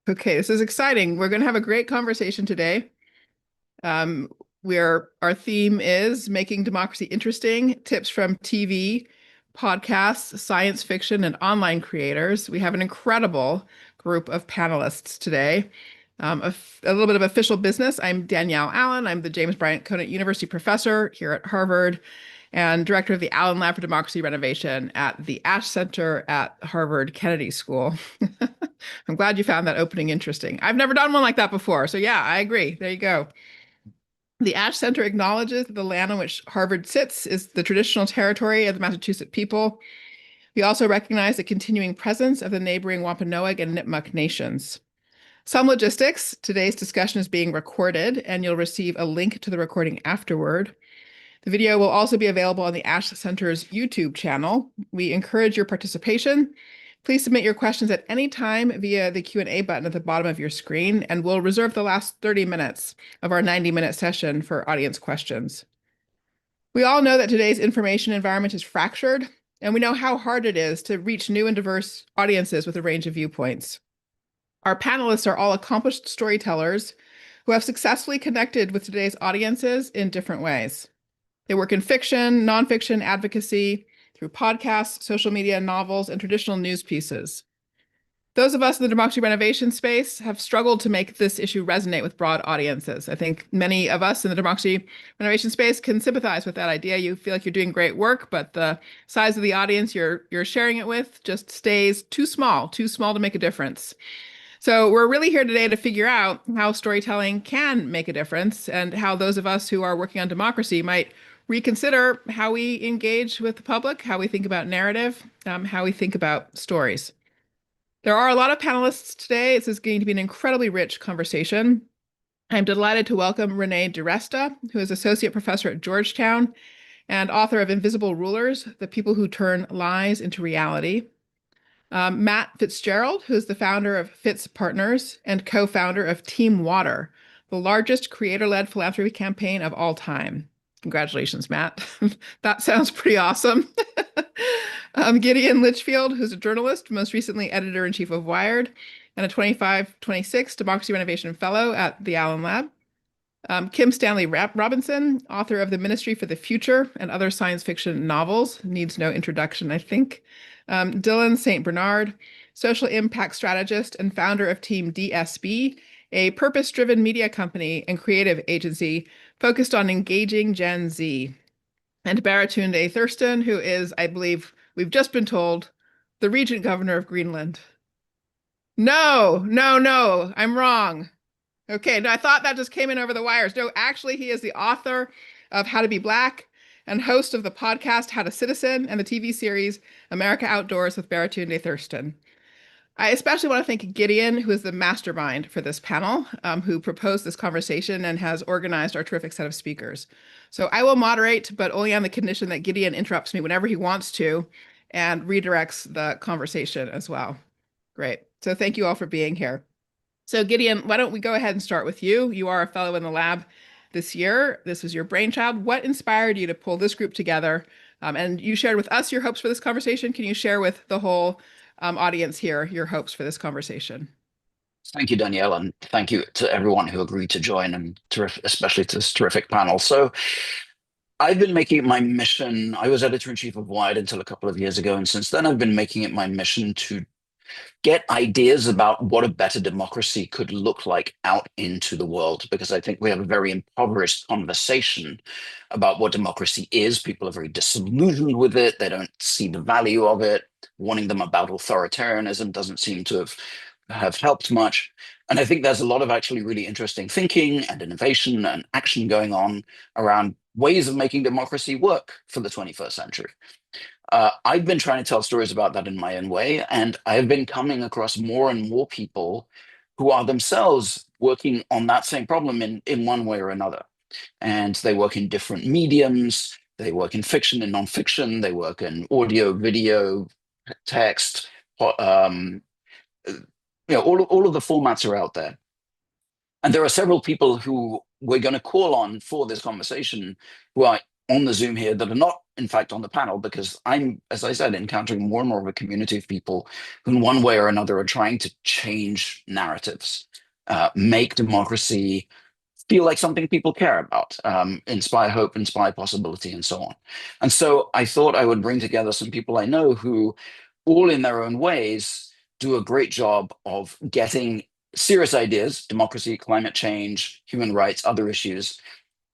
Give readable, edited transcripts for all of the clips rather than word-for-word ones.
Okay, this is exciting. We're going to have a great conversation today. Um, our theme is making democracy interesting, tips from TV, podcasts, science fiction, and online creators. We have an incredible group of panelists today. A little bit of official business. I'm Danielle Allen. I'm the James Bryant Conant University professor here at Harvard and director of the Allen Lab for Democracy Renovation at the Ash Center at Harvard Kennedy School. I'm glad you found that opening interesting. I've never done one like that before. So yeah, I agree. There you go. The Ash Center acknowledges that the land on which Harvard sits is the traditional territory of the Massachusetts people. We also recognize the continuing presence of the neighboring Wampanoag and Nipmuc nations. Some logistics. Today's discussion is being recorded, and you'll receive a link to the recording afterward. The video will also be available on the Ash Center's YouTube channel. We encourage your participation. Please submit your questions at any time via the Q&A button at the bottom of your screen, and we'll reserve the last 30 minutes of our 90-minute session for audience questions. We all know that today's information environment is fractured, and we know how hard it is to reach new and diverse audiences with a range of viewpoints. Our panelists are all accomplished storytellers who have successfully connected with today's audiences in different ways. They work in fiction, nonfiction, advocacy, through podcasts, social media, novels, and traditional news pieces. Those of us in the democracy renovation space have struggled to make this issue resonate with broad audiences. I think many of us in the democracy renovation space can sympathize with that idea. You feel like you're doing great work, but the size of the audience you're sharing it with just stays too small to make a difference. So we're really here today to figure out how storytelling can make a difference and how those of us who are working on democracy might reconsider how we engage with the public, how we think about narrative, how we think about stories. There are a lot of panelists today. This is going to be an incredibly rich conversation. I'm delighted to welcome Renee DiResta, who is associate professor at Georgetown and author of Invisible Rulers, The People Who Turn Lies into Reality. Matt Fitzgerald, who is the founder of Fitz Partners and co-founder of Team Water, the largest creator-led philanthropy campaign of all time. Congratulations, Matt. That sounds pretty awesome. Gideon Litchfield, who's a journalist, most recently editor-in-chief of Wired, and a 25-26 Democracy Renovation Fellow at the Allen Lab. Kim Stanley Robinson, author of The Ministry for the Future and other science fiction novels, needs no introduction, I think. Dylan St. Bernard, social impact strategist and founder of Team DSB, a purpose-driven media company and creative agency focused on engaging Gen Z. And Baratunde Thurston, who is, I believe, we've just been told, the Regent Governor of Greenland. No, I'm wrong. Okay, no, I thought that just came in over the wires. No, actually, he is the author of How to Be Black and host of the podcast How to Citizen and the TV series America Outdoors with Baratunde Thurston. I especially want to thank Gideon, who is the mastermind for this panel, who proposed this conversation and has organized our terrific set of speakers. So I will moderate, but only on the condition that Gideon interrupts me whenever he wants to and redirects the conversation as well. Great. So thank you all for being here. So Gideon, why don't we go ahead and start with you? You are a fellow in the lab this year. This was your brainchild. What inspired you to pull this group together? And you shared with us your hopes for this conversation. Can you share with the whole audience here your hopes for this conversation? Thank you, Danielle, and thank you to everyone who agreed to join, and especially to this terrific panel. So I've been making it my mission. I was editor-in-chief of Wired until a couple of years ago, and since then I've been making it my mission to get ideas about what a better democracy could look like out into the world, because I think we have a very impoverished conversation about what democracy is. People are very disillusioned with it. They don't see the value of it. Warning them about authoritarianism doesn't seem to have helped much. And I think there's a lot of actually really interesting thinking and innovation and action going on around ways of making democracy work for the 21st century. I've been trying to tell stories about that in my own way, and I've been coming across more and more people who are themselves working on that same problem in one way or another. And they work in different mediums. They work in fiction and nonfiction. They work in audio, video, text. All of the formats are out there. And there are several people who we're going to call on for this conversation who are on the Zoom here that are not in fact, on the panel because I'm, as I said, encountering more and more of a community of people who, in one way or another, are trying to change narratives, make democracy feel like something people care about, inspire hope, inspire possibility, and so on. And so I thought I would bring together some people I know who, all in their own ways, do a great job of getting serious ideas, democracy, climate change, human rights, other issues,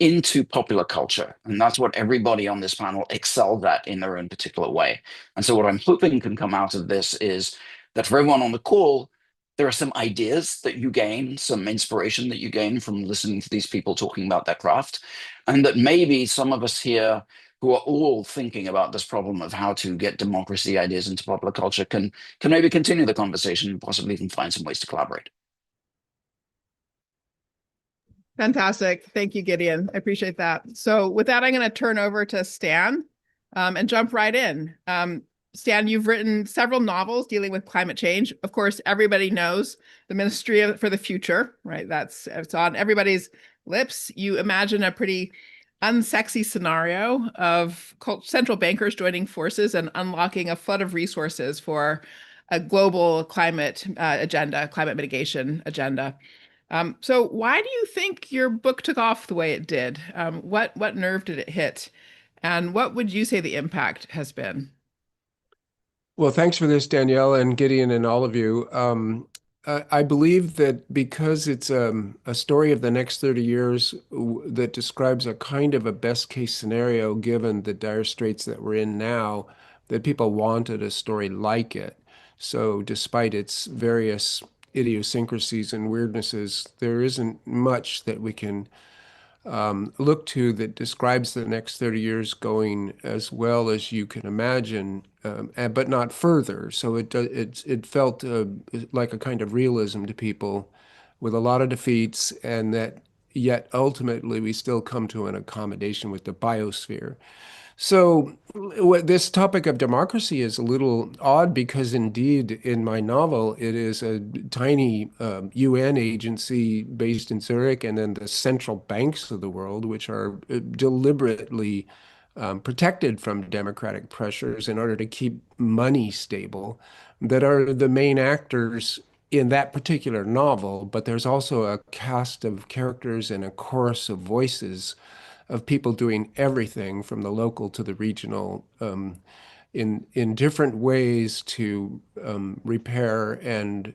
into popular culture. And that's what everybody on this panel excels at in their own particular way. And so what I'm hoping can come out of this is that for everyone on the call, there are some ideas that you gain, some inspiration that you gain from listening to these people talking about their craft, and that maybe some of us here who are all thinking about this problem of how to get democracy ideas into popular culture can maybe continue the conversation and possibly even find some ways to collaborate. Fantastic. Thank you, Gideon. I appreciate that. So with that, I'm going to turn over to Stan and jump right in. Stan, you've written several novels dealing with climate change. Of course, everybody knows the Ministry for the Future, right? It's on everybody's lips. You imagine a pretty unsexy scenario of central bankers joining forces and unlocking a flood of resources for a global climate agenda, climate mitigation agenda. So why do you think your book took off the way it did? What nerve did it hit? And what would you say the impact has been? Well, thanks for this, Danielle and Gideon and all of you. I believe that because it's a story of the next 30 years that describes a kind of a best case scenario given the dire straits that we're in now, that people wanted a story like it. So despite its various idiosyncrasies and weirdnesses, there isn't much that we can look to that describes the next 30 years going as well as you can imagine, but not further. So it felt like a kind of realism to people with a lot of defeats, and that yet ultimately we still come to an accommodation with the biosphere. So this topic of democracy is a little odd because indeed in my novel it is a tiny UN agency based in Zurich and then the central banks of the world, which are deliberately protected from democratic pressures in order to keep money stable, that are the main actors in that particular novel. But there's also a cast of characters and a chorus of voices of people doing everything from the local to the regional in different ways to repair and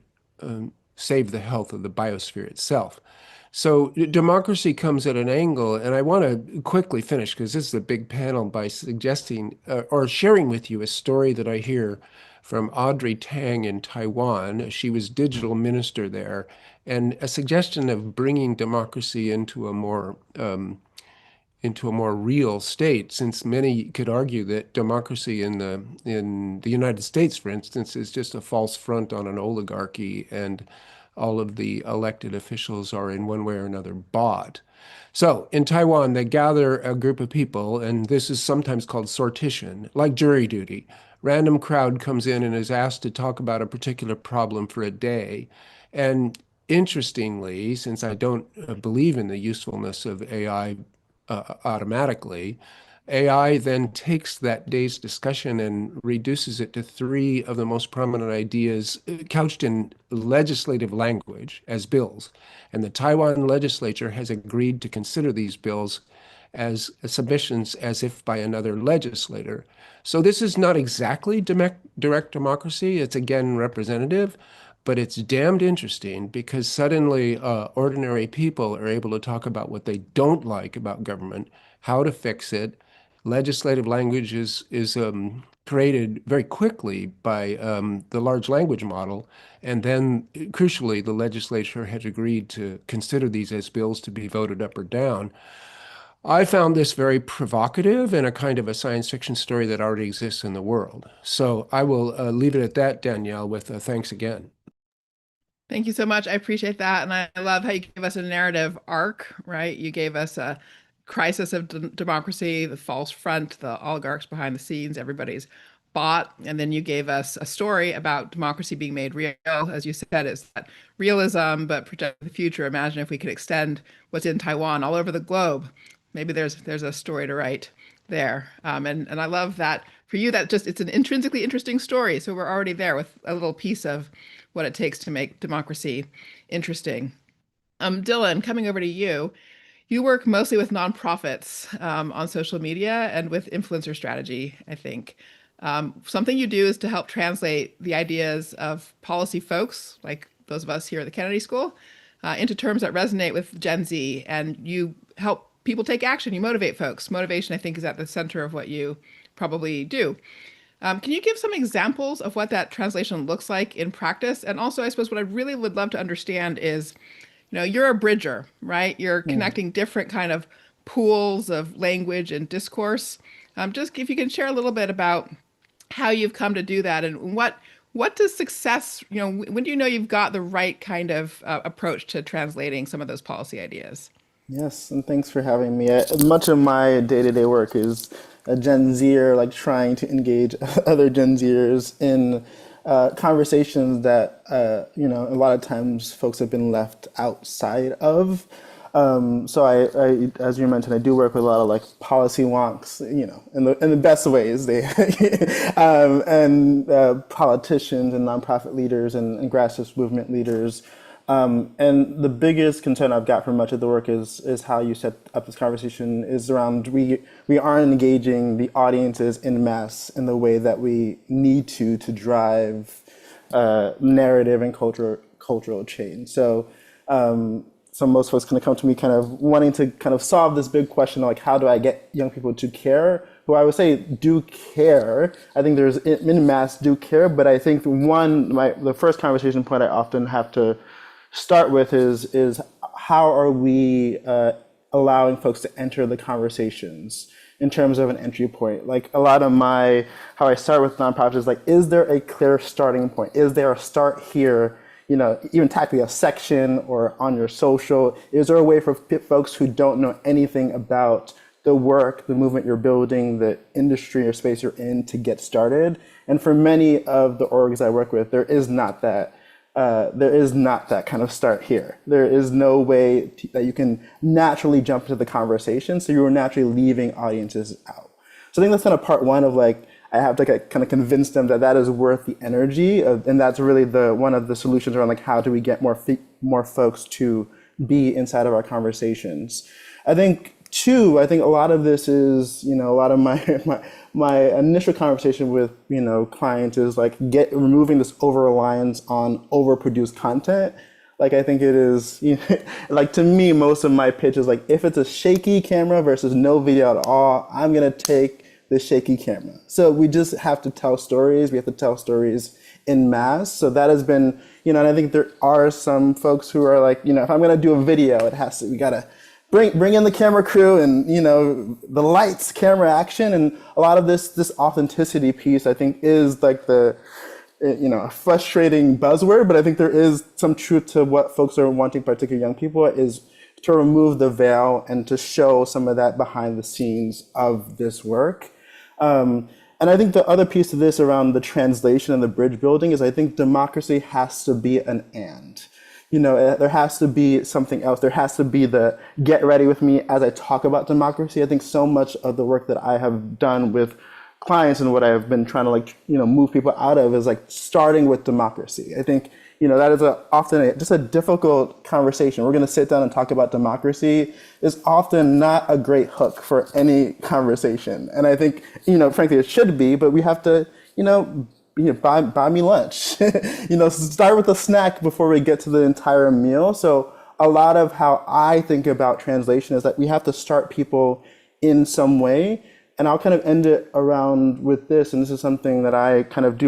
save the health of the biosphere itself. So democracy comes at an angle, and I want to quickly finish because this is a big panel by suggesting or sharing with you a story that I hear from Audrey Tang in Taiwan. She was digital minister there, and a suggestion of bringing democracy into a more real state, since many could argue that democracy in the United States, for instance, is just a false front on an oligarchy, and all of the elected officials are in one way or another bought. So in Taiwan, they gather a group of people, and this is sometimes called sortition, like jury duty. Random crowd comes in and is asked to talk about a particular problem for a day. And interestingly, since I don't believe in the usefulness of AI automatically, AI then takes that day's discussion and reduces it to three of the most prominent ideas couched in legislative language as bills. And the Taiwan legislature has agreed to consider these bills as submissions as if by another legislator. So this is not exactly direct democracy. It's again representative, but it's damned interesting because suddenly ordinary people are able to talk about what they don't like about government, how to fix it. Legislative language is created very quickly by the large language model. And then, crucially, the legislature has agreed to consider these as bills to be voted up or down. I found this very provocative and a kind of a science fiction story that already exists in the world. So I will leave it at that, Danielle, with thanks again. Thank you so much. I appreciate that. And I love how you give us a narrative arc, right? You gave us a crisis of democracy, the false front, the oligarchs behind the scenes, everybody's bought. And then you gave us a story about democracy being made real. As you said, it's that realism, but project the future. Imagine if we could extend what's in Taiwan all over the globe. Maybe there's a story to write there. And I love that for you, that just it's an intrinsically interesting story. So we're already there with a little piece of what it takes to make democracy interesting. Dylan, coming over to you. You work mostly with nonprofits on social media and with influencer strategy, I think. Something you do is to help translate the ideas of policy folks, like those of us here at the Kennedy School, into terms that resonate with Gen Z. And you help people take action. You motivate folks. Motivation, I think, is at the center of what you probably do. Can you give some examples of what that translation looks like in practice? And also, I suppose what I really would love to understand is, you're a bridger, right? You're connecting different kind of pools of language and discourse. Just if you can share a little bit about how you've come to do that and what does success, when do you know you've got the right kind of approach to translating some of those policy ideas? Yes, and thanks for having me. Much of my day-to-day work is a Gen Zer, like trying to engage other Gen Zers in conversations that a lot of times folks have been left outside of. So I, as you mentioned, I do work with a lot of like policy wonks, in the best ways. They and politicians and nonprofit leaders and grassroots movement leaders. And the biggest concern I've got from much of the work is how you set up this conversation is around we aren't engaging the audiences en masse in the way that we need to drive narrative and cultural change. So most folks kind of come to me kind of wanting to kind of solve this big question of like, how do I get young people to care? Who I would say do care. I think there's en masse do care, but I think the first conversation point I often have to start with is how are we allowing folks to enter the conversations in terms of an entry point? Like a lot of how I start with nonprofits is like, is there a clear starting point? Is there a start here? Even tackling a section or on your social, is there a way for folks who don't know anything about the work, the movement you're building, the industry or space you're in to get started? And for many of the orgs I work with, there is not that kind of start here. There is no way that you can naturally jump into the conversation, so you're naturally leaving audiences out. So I think that's kind of part one of like, I have to kind of convince them that is worth the energy, and that's really one of the solutions around like how do we get more folks to be inside of our conversations. I think a lot of this is a lot of my initial conversation with clients is like removing this over reliance on overproduced content. Like I think it is like to me most of my pitch is like if it's a shaky camera versus no video at all, I'm gonna take the shaky camera. So we just have to tell stories. We have to tell stories en masse. So that has been, and I think there are some folks who are like, if I'm going to do a video, we got to bring in the camera crew and, the lights, camera action. And a lot of this authenticity piece, I think is like a frustrating buzzword, but I think there is some truth to what folks are wanting, particularly young people, is to remove the veil and to show some of that behind the scenes of this work. And I think the other piece of this around the translation and the bridge building is I think democracy has to be an and. There has to be something else. There has to be the get ready with me as I talk about democracy. I think so much of the work that I have done with clients and what I've been trying to move people out of is like starting with democracy. I think that is often just a difficult conversation. We're going to sit down and talk about democracy is often not a great hook for any conversation. And I think, frankly, it should be, but we have to, buy me lunch. Start with a snack before we get to the entire meal. So a lot of how I think about translation is that we have to start people in some way. And I'll kind of end it around with this. And this is something that I kind of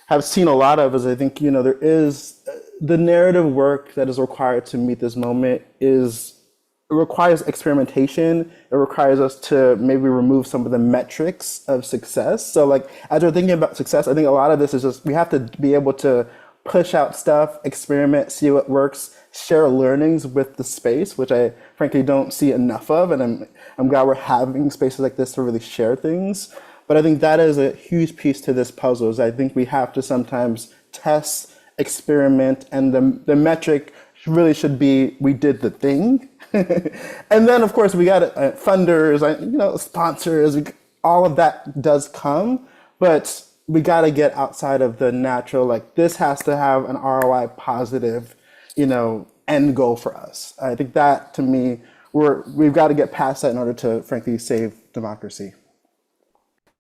have seen a lot of, is I think, there is the narrative work that is required to meet this moment it requires experimentation. It requires us to maybe remove some of the metrics of success. So like, as we're thinking about success, I think a lot of this is just, we have to be able to push out stuff, experiment, see what works, share learnings with the space, which I frankly don't see enough of. And I'm glad we're having spaces like this to really share things. But I think that is a huge piece to this puzzle, is I think we have to sometimes test, experiment, and the metric really should be, we did the thing. And then, of course, we got funders, sponsors, all of that does come, but we got to get outside of the natural, like this has to have an ROI positive, end goal for us. I think that, to me, we've got to get past that in order to, frankly, save democracy.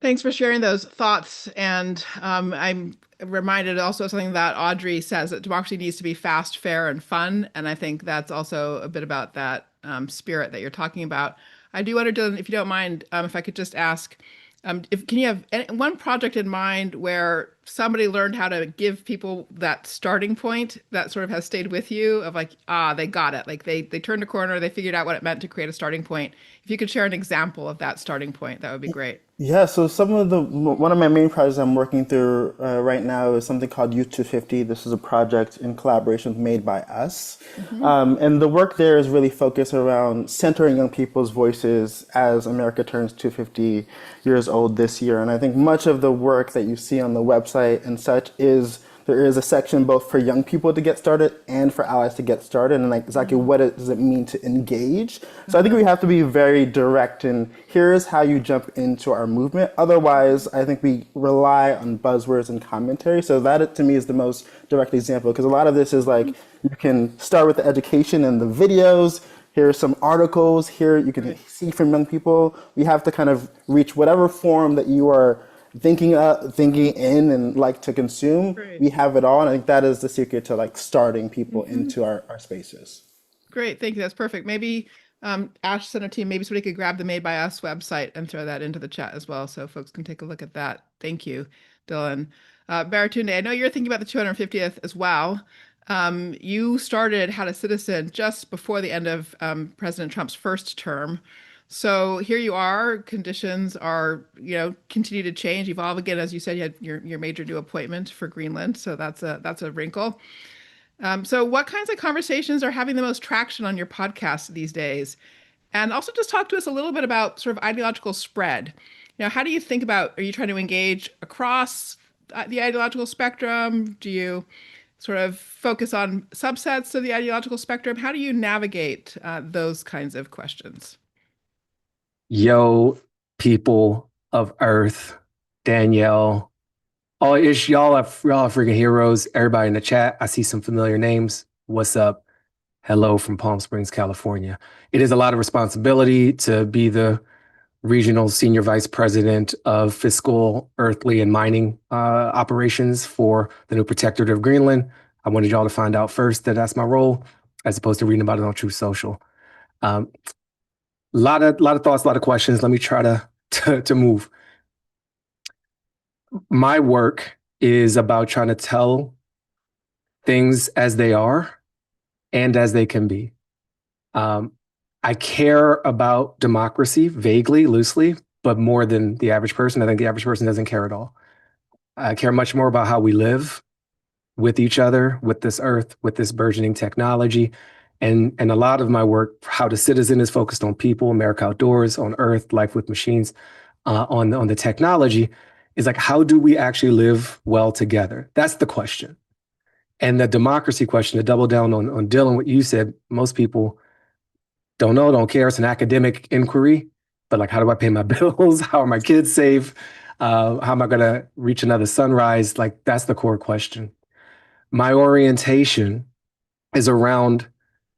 Thanks for sharing those thoughts. And I'm reminded also of something that Audrey says, that democracy needs to be fast, fair, and fun. And I think that's also a bit about that spirit that you're talking about. I do wonder, Dylan, if you don't mind, if I could just ask, can you have one project in mind where somebody learned how to give people that starting point that sort of has stayed with you, of like, they got it. Like they turned a corner, they figured out what it meant to create a starting point. If you could share an example of that starting point, that would be great. Yeah, so one of my main projects I'm working through right now is something called Youth 250. This is a project in collaboration with Made by Us. And the work there is really focused around centering young people's voices as America turns 250 years old this year. And I think much of the work that you see on the website and such there is a section both for young people to get started and for allies to get started, and like exactly what does it mean to engage. So I think we have to be very direct in here's how you jump into our movement. Otherwise, I think we rely on buzzwords and commentary. So that to me is the most direct example, because a lot of this is like you can start with the education and the videos. Here's some articles. Here you can see from young people. We have to kind of reach whatever form that you are thinking in and like to consume. Great. We have it all, and I think that is the secret to like starting people into our spaces. Great, thank you. That's perfect. Maybe Ash, Center team, maybe somebody could grab the Made by Us website and throw that into the chat as well, so folks can take a look at that. Thank you, Dylan. Baratunde, I know you're thinking about the 250th as well. You started How to Citizen just before the end of President Trump's first term. So here you are, conditions are, continue to change, evolve again. As you said, you had your major new appointment for Greenland. So that's a wrinkle. So what kinds of conversations are having the most traction on your podcast these days? And also just talk to us a little bit about sort of ideological spread. How do you think about, are you trying to engage across the ideological spectrum? Do you sort of focus on subsets of the ideological spectrum? How do you navigate those kinds of questions? Yo, people of Earth, Danielle, y'all are freaking heroes. Everybody in the chat, I see some familiar names. What's up? Hello from Palm Springs, California. It is a lot of responsibility to be the regional senior vice president of fiscal, earthly, and mining operations for the new protectorate of Greenland. I wanted y'all to find out first that that's my role, as opposed to reading about it on Truth Social. Lot of thoughts, a lot of questions. Let me try to move. My work is about trying to tell things as they are and as they can be. I care about democracy vaguely, loosely, but more than the average person. I think the average person doesn't care at all. I care much more about how we live with each other, with this earth, with this burgeoning technology. And a lot of my work, How to Citizen, is focused on people, America Outdoors, on Earth, Life with Machines, on the technology, is like, how do we actually live well together? That's the question. And the democracy question, to double down on Dylan, what you said, most people don't know, don't care. It's an academic inquiry, but like, how do I pay my bills? How are my kids safe? How am I going to reach another sunrise? Like, that's the core question. My orientation is around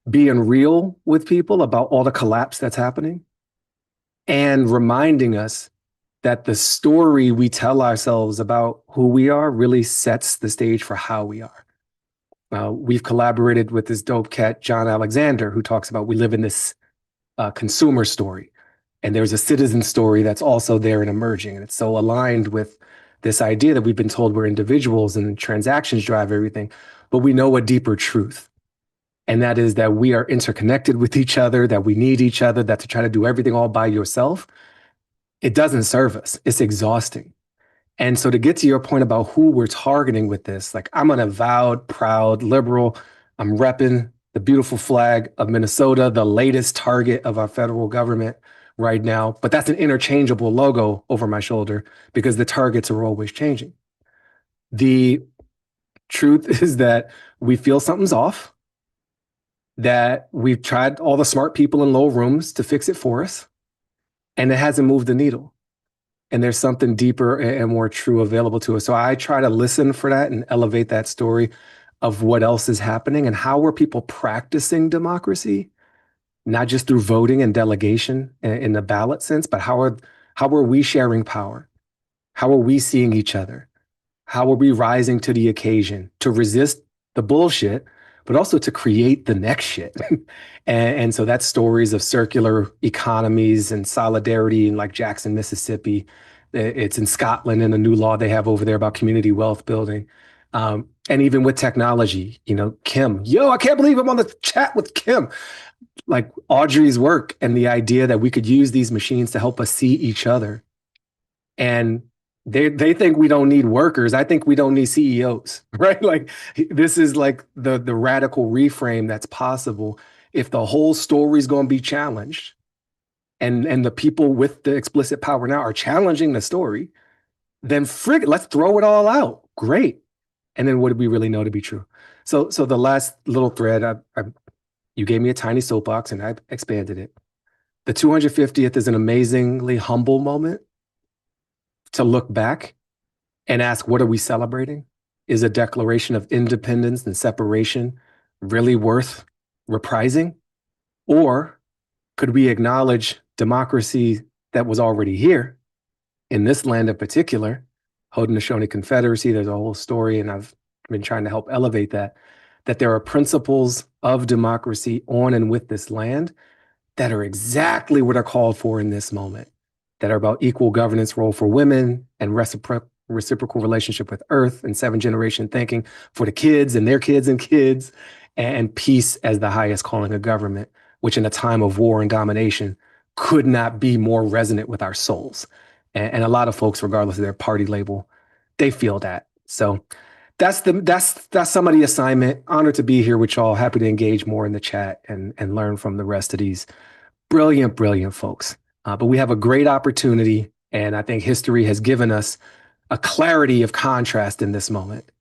being real with people about all the collapse that's happening and reminding us that the story we tell ourselves about who we are really sets the stage for how we are. We've collaborated with this dope cat, John Alexander, who talks about we live in this consumer story, and there's a citizen story that's also there and emerging. And it's so aligned with this idea that we've been told we're individuals and transactions drive everything, but we know a deeper truth. And that is that we are interconnected with each other, that we need each other, that to try to do everything all by yourself, it doesn't serve us. It's exhausting. And so to get to your point about who we're targeting with this, like, I'm an avowed, proud liberal. I'm repping the beautiful flag of Minnesota, the latest target of our federal government right now. But that's an interchangeable logo over my shoulder because the targets are always changing. The truth is that we feel something's off. that we've tried all the smart people in low rooms to fix it for us, and it hasn't moved the needle. And there's something deeper and more true available to us. So I try to listen for that and elevate that story of what else is happening and how are people practicing democracy, not just through voting and delegation in the ballot sense, but how are we sharing power? How are we seeing each other? How are we rising to the occasion to resist the bullshit, but also to create the next shit? and so that's stories of circular economies and solidarity in like Jackson, Mississippi. It's in Scotland and a new law they have over there about community wealth building. And even with technology, Kim, I can't believe I'm on the chat with Kim. Like Audrey's work and the idea that we could use these machines to help us see each other. And they think we don't need workers. I think we don't need CEOs, right? Like this is like the radical reframe that's possible if the whole story is going to be challenged, and the people with the explicit power now are challenging the story. Then let's throw it all out. Great. And then what do we really know to be true? So the last little thread, you gave me a tiny soapbox and I expanded it. The 250th is an amazingly humble moment to look back and ask, what are we celebrating? Is a declaration of independence and separation really worth reprising? Or could we acknowledge democracy that was already here in this land in particular, Haudenosaunee Confederacy? There's a whole story, and I've been trying to help elevate that there are principles of democracy on and with this land that are exactly what are called for in this moment, that are about equal governance role for women and reciprocal relationship with Earth and 7th-generation thinking for the kids and their kids and kids, and peace as the highest calling of government, which in a time of war and domination could not be more resonant with our souls. And a lot of folks, regardless of their party label, they feel that. So that's some of the assignment. Honored to be here with y'all. Happy to engage more in the chat and learn from the rest of these brilliant folks. But we have a great opportunity, and I think history has given us a clarity of contrast in this moment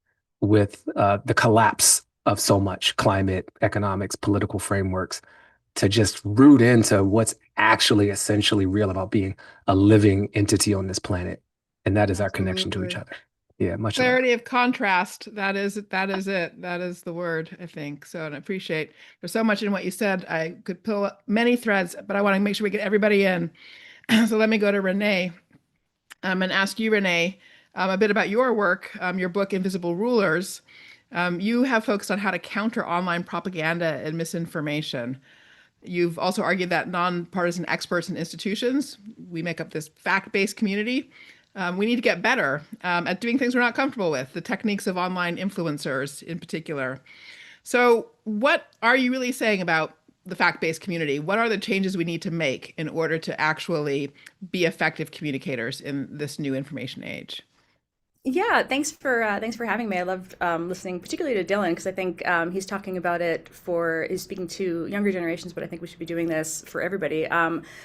with the collapse of so much climate, economics, political frameworks, to just root into what's actually essentially real about being a living entity on this planet. And that is our connection to each other. Yeah, much clarity of contrast. That is it. That is the word, I think. So, and I appreciate there's so much in what you said. I could pull many threads, but I want to make sure we get everybody in. So let me go to Renee and ask you, Renee, a bit about your work, your book, Invisible Rulers. You have focused on how to counter online propaganda and misinformation. You've also argued that nonpartisan experts and institutions, we make up this fact-based community. We need to get better at doing things we're not comfortable with, the techniques of online influencers in particular. So what are you really saying about the fact-based community? What are the changes we need to make in order to actually be effective communicators in this new information age? Yeah, thanks for having me. I loved listening, particularly to Dylan, because I think he's talking about it he's speaking to younger generations, but I think we should be doing this for everybody.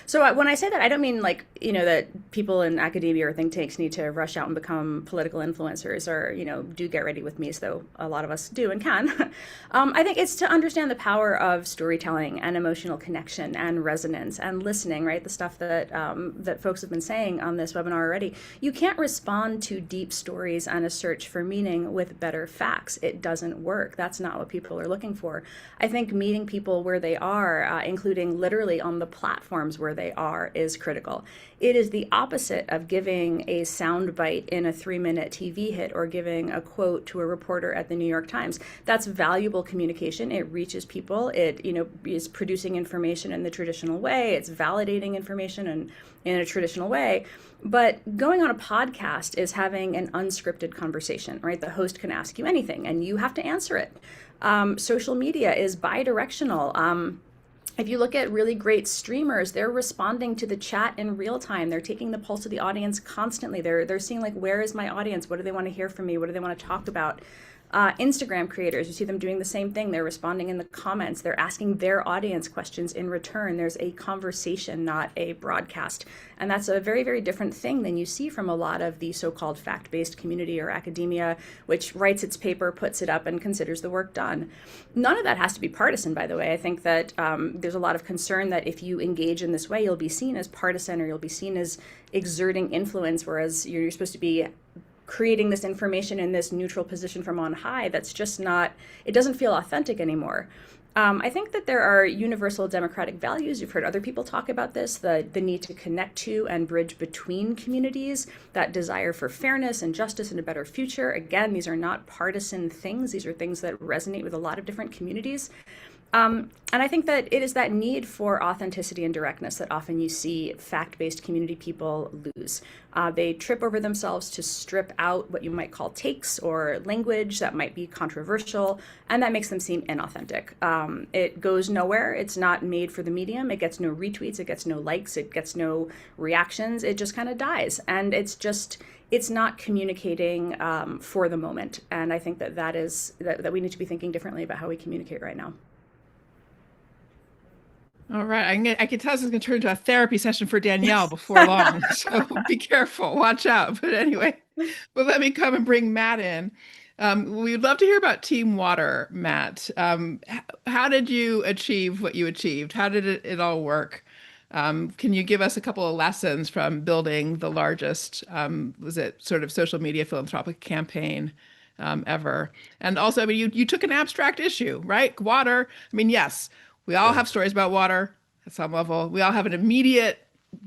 So when I say that, I don't mean that people in academia or think tanks need to rush out and become political influencers or do get ready with me, so a lot of us do and can. I think it's to understand the power of storytelling and emotional connection and resonance and listening, right? The stuff that that folks have been saying on this webinar already. You can't respond to deep stories and a search for meaning with better facts. It doesn't work. That's not what people are looking for. I think meeting people where they are, including literally on the platforms where they are, is critical. It is the opposite of giving a soundbite in a 3-minute TV hit or giving a quote to a reporter at the New York Times. That's valuable communication. It reaches people. It is producing information in the traditional way. It's validating information in a traditional way. But going on a podcast is having an unscripted conversation, right? The host can ask you anything and you have to answer it. Social media is bi-directional. If you look at really great streamers, they're responding to the chat in real time. They're taking the pulse of the audience constantly. They're seeing where is my audience? What do they want to hear from me? What do they want to talk about? Instagram creators, you see them doing the same thing. They're responding in the comments. They're asking their audience questions in return. There's a conversation, not a broadcast. And that's a very, very different thing than you see from a lot of the so-called fact-based community or academia, which writes its paper, puts it up, and considers the work done. None of that has to be partisan, by the way. I think that there's a lot of concern that if you engage in this way, you'll be seen as partisan or you'll be seen as exerting influence, whereas you're supposed to be creating this information in this neutral position from on high. That's just not, it doesn't feel authentic anymore. I think that there are universal democratic values. You've heard other people talk about this, the need to connect to and bridge between communities, that desire for fairness and justice and a better future. Again, these are not partisan things. These are things that resonate with a lot of different communities. And I think that it is that need for authenticity and directness that often you see fact-based community people lose. They trip over themselves to strip out what you might call takes or language that might be controversial, and that makes them seem inauthentic. It goes nowhere. It's not made for the medium. It gets no retweets. It gets no likes. It gets no reactions. It just kind of dies. And it's not communicating for the moment. And I think that we need to be thinking differently about how we communicate right now. All right. I can tell this is going to turn into a therapy session for Danielle before long. So be careful. Watch out. But anyway, well, let me come and bring Matt in. We'd love to hear about Team Water, Matt. How did you achieve what you achieved? How did it all work? Can you give us a couple of lessons from building the largest, was it sort of social media philanthropic campaign ever? And also, I mean, you took an abstract issue, right? Water. I mean, yes, we all have stories about water at some level. We all have an immediate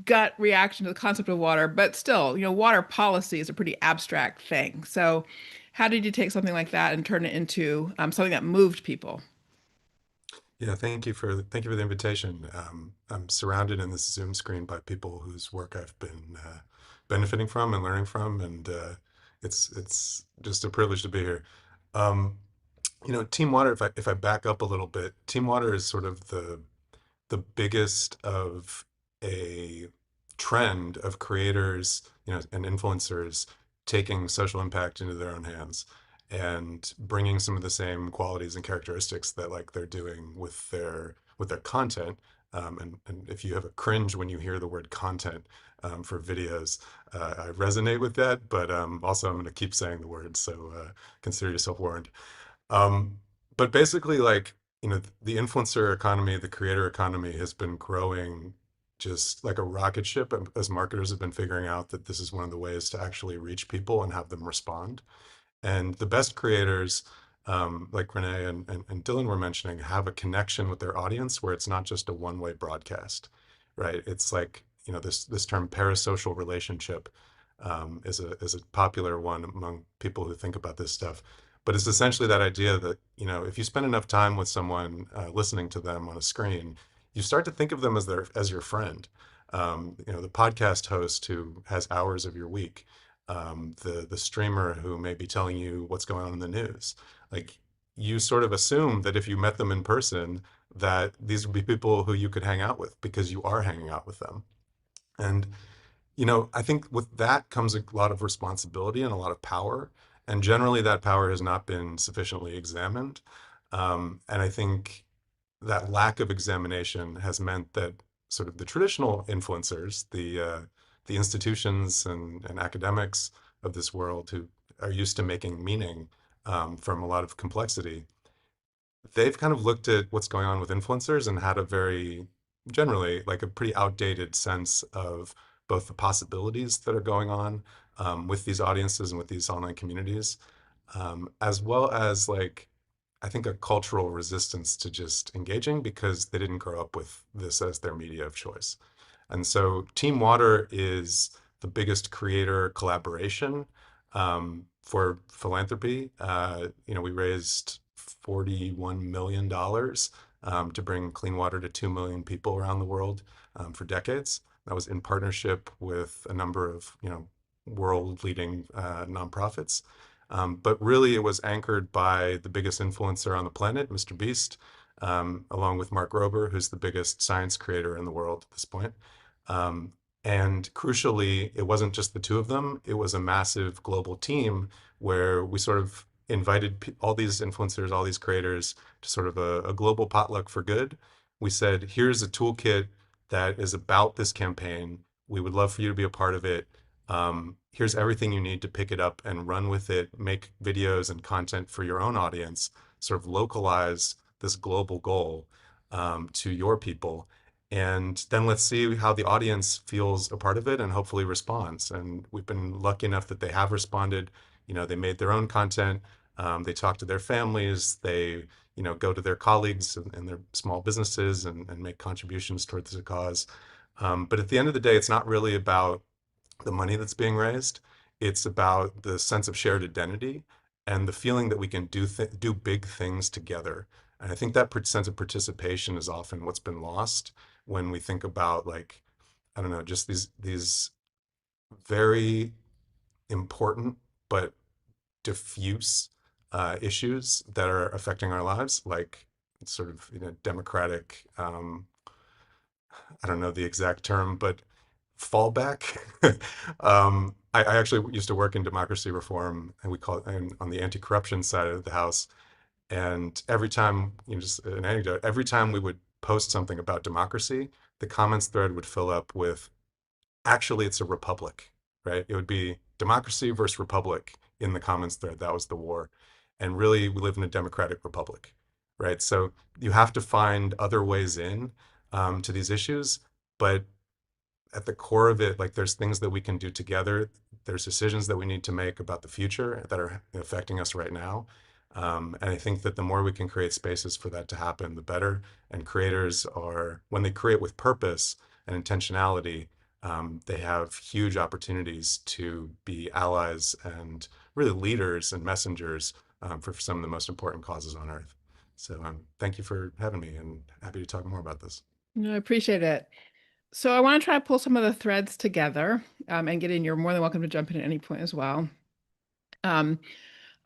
gut reaction to the concept of water, but still, water policy is a pretty abstract thing. So how did you take something like that and turn it into something that moved people? Yeah, thank you for the invitation. I'm surrounded in this Zoom screen by people whose work I've been benefiting from and learning from, and it's just a privilege to be here. Team Water. If I back up a little bit, Team Water is sort of the biggest of a trend of creators, and influencers taking social impact into their own hands and bringing some of the same qualities and characteristics that like they're doing with their content. And if you have a cringe when you hear the word content for videos, I resonate with that. But also, I'm going to keep saying the word, so consider yourself warned. But basically, like, the influencer economy, the creator economy has been growing just like a rocket ship as marketers have been figuring out that this is one of the ways to actually reach people and have them respond. And the best creators, like Renee and Dylan were mentioning, have a connection with their audience where it's not just a one-way broadcast, right? It's like, this term parasocial relationship is a popular one among people who think about this stuff. But it's essentially that idea that, if you spend enough time with someone listening to them on a screen, you start to think of them as your friend. The podcast host who has hours of your week, the streamer who may be telling you what's going on in the news. Like, you sort of assume that if you met them in person, that these would be people who you could hang out with because you are hanging out with them. And I think with that comes a lot of responsibility and a lot of power. And generally, that power has not been sufficiently examined. And I think that lack of examination has meant that sort of the traditional influencers, the institutions and academics of this world who are used to making meaning from a lot of complexity, they've kind of looked at what's going on with influencers and had a very generally like a pretty outdated sense of both the possibilities that are going on with these audiences and with these online communities, as well as like, I think a cultural resistance to just engaging because they didn't grow up with this as their media of choice. And so Team Water is the biggest creator collaboration for philanthropy. We raised $41 million to bring clean water to 2 million people around the world for decades. That was in partnership with a number of, world leading nonprofits. But really it was anchored by the biggest influencer on the planet, Mr. Beast, along with Mark Rober, who's the biggest science creator in the world at this point. And crucially, it wasn't just the two of them. It was a massive global team where we sort of, invited all these influencers, all these creators to sort of a global potluck for good. We said, here's a toolkit that is about this campaign. We would love for you to be a part of it. Here's everything you need to pick it up and run with it, make videos and content for your own audience, sort of localize this global goal to your people. And then let's see how the audience feels a part of it and hopefully responds. And we've been lucky enough that they have responded. They made their own content. They talk to their families. They, go to their colleagues and their small businesses and make contributions towards the cause. But at the end of the day, it's not really about the money that's being raised. It's about the sense of shared identity and the feeling that we can do big things together. And I think that sense of participation is often what's been lost when we think about, like, I don't know, just these very important but diffuse issues that are affecting our lives, like sort of democratic, I don't know the exact term, but fallback. I actually used to work in democracy reform, and we call it on the anti-corruption side of the house. And every time, just an anecdote, every time we would post something about democracy, the comments thread would fill up with, actually, it's a republic, right? It would be democracy versus republic in the comments thread. That was the war. And really, we live in a democratic republic, right? So you have to find other ways in to these issues. But at the core of it, like, there's things that we can do together. There's decisions that we need to make about the future that are affecting us right now. And I think that the more we can create spaces for that to happen, the better. And creators when they create with purpose and intentionality, they have huge opportunities to be allies and really leaders and messengers for some of the most important causes on earth. So thank you for having me, and happy to talk more about this. No, I appreciate it. So I want to try to pull some of the threads together, and Gideon, you're more than welcome to jump in at any point as well.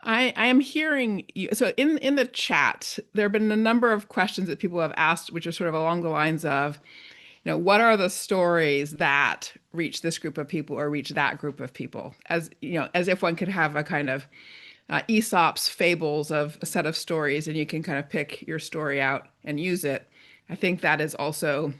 I am hearing you. So in the chat, there have been a number of questions that people have asked, which are sort of along the lines of, what are the stories that reach this group of people or reach that group of people? As if one could have a kind of Aesop's fables of a set of stories, and you can kind of pick your story out and use it. I think that is also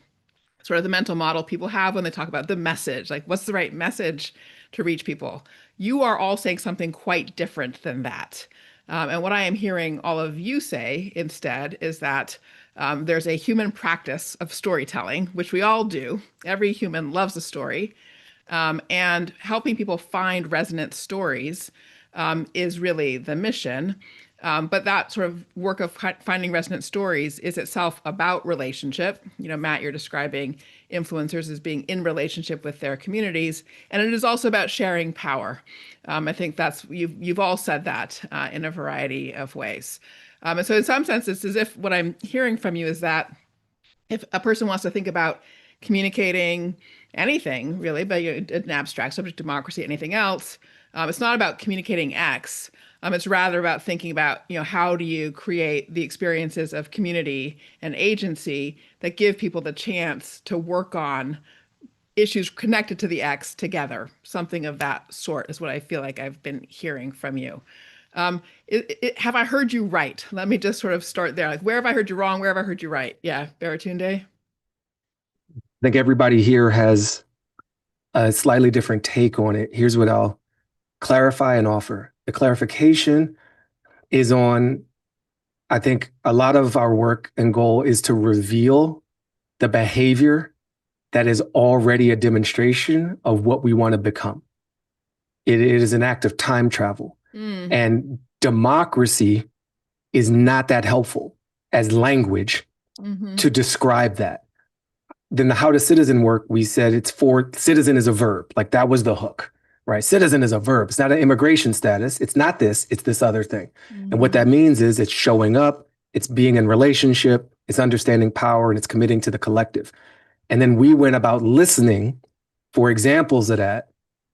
sort of the mental model people have when they talk about the message, like what's the right message to reach people. You are all saying something quite different than that. And what I am hearing all of you say instead is that there's a human practice of storytelling, which we all do. Every human loves a story. And helping people find resonant stories is really the mission. But that sort of work of finding resonant stories is itself about relationship. Matt, you're describing influencers as being in relationship with their communities, and it is also about sharing power. I think that's you've all said that in a variety of ways. And so in some sense, it's as if what I'm hearing from you is that if a person wants to think about communicating anything really, but an abstract subject, democracy, anything else, it's not about communicating X. It's rather about thinking about, how do you create the experiences of community and agency that give people the chance to work on issues connected to the X together. Something of that sort is what I feel like I've been hearing from you. Have I heard you right? Let me just sort of start there. Like, where have I heard you wrong? Where have I heard you right? Yeah, Baratunde? I think everybody here has a slightly different take on it. Here's what I'll clarify and offer. The clarification is on, I think a lot of our work and goal is to reveal the behavior that is already a demonstration of what we want to become. It is an act of time travel. And democracy is not that helpful as language to describe that. Then the how to citizen work, we said it's for citizen is a verb. Like, that was the hook, right? Citizen is a verb. It's not an immigration status. It's not this, it's this other thing. And what that means is it's showing up, it's being in relationship, it's understanding power, and it's committing to the collective. And then we went about listening for examples of that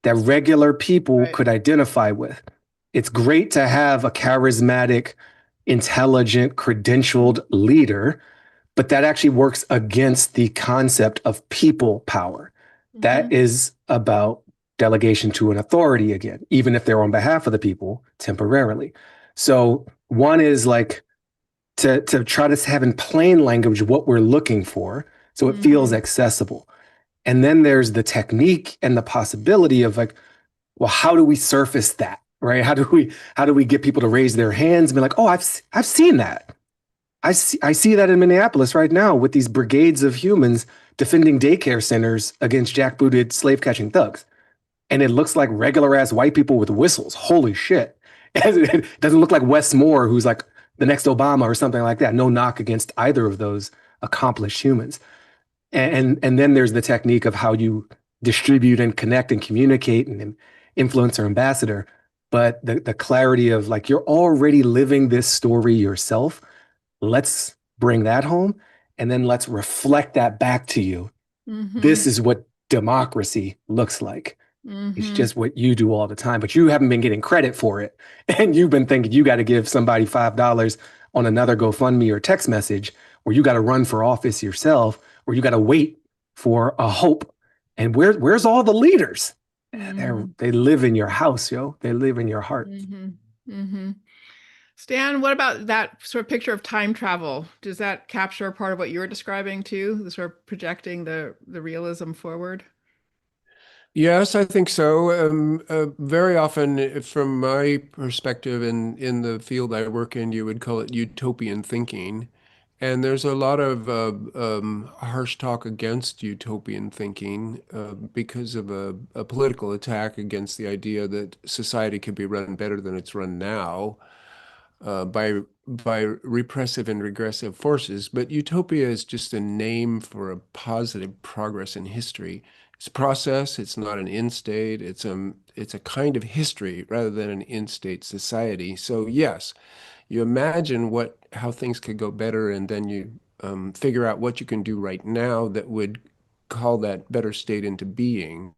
regular people could identify with. It's great to have a charismatic, intelligent, credentialed leader, but that actually works against the concept of people power. That is about delegation to an authority again, even if they're on behalf of the people temporarily. So one is like to try to have in plain language what we're looking for, so it feels accessible. And then there's the technique and the possibility of like, well, how do we surface that, right? How do we get people to raise their hands and be like, oh, I've seen that. I see that in Minneapolis right now with these brigades of humans defending daycare centers against jackbooted slave catching thugs. And it looks like regular ass white people with whistles. Holy shit. It doesn't look like Wes Moore, who's like the next Obama or something like that. No knock against either of those accomplished humans. And then there's the technique of how you distribute and connect and communicate and influencer ambassador. But the clarity of like, you're already living this story yourself. Let's bring that home, and then let's reflect that back to you. This is what democracy looks like. It's just what you do all the time, but you haven't been getting credit for it. And you've been thinking you got to give somebody $5 on another GoFundMe or text message, or you got to run for office yourself, or you got to wait for a hope. And where's all the leaders? They live in your house, yo. They live in your heart. Stan, what about that sort of picture of time travel? Does that capture part of what you were describing too? The sort of projecting the realism forward? Yes, I think so. Very often, from my perspective, in the field I work in, you would call it utopian thinking. And there's a lot of harsh talk against utopian thinking because of a political attack against the idea that society could be run better than it's run now by repressive and regressive forces. But utopia is just a name for a positive progress in history. It's a process. It's not an end state. It's a kind of history rather than an end state society. So yes, you imagine how things could go better, and then you figure out what you can do right now that would call that better state into being.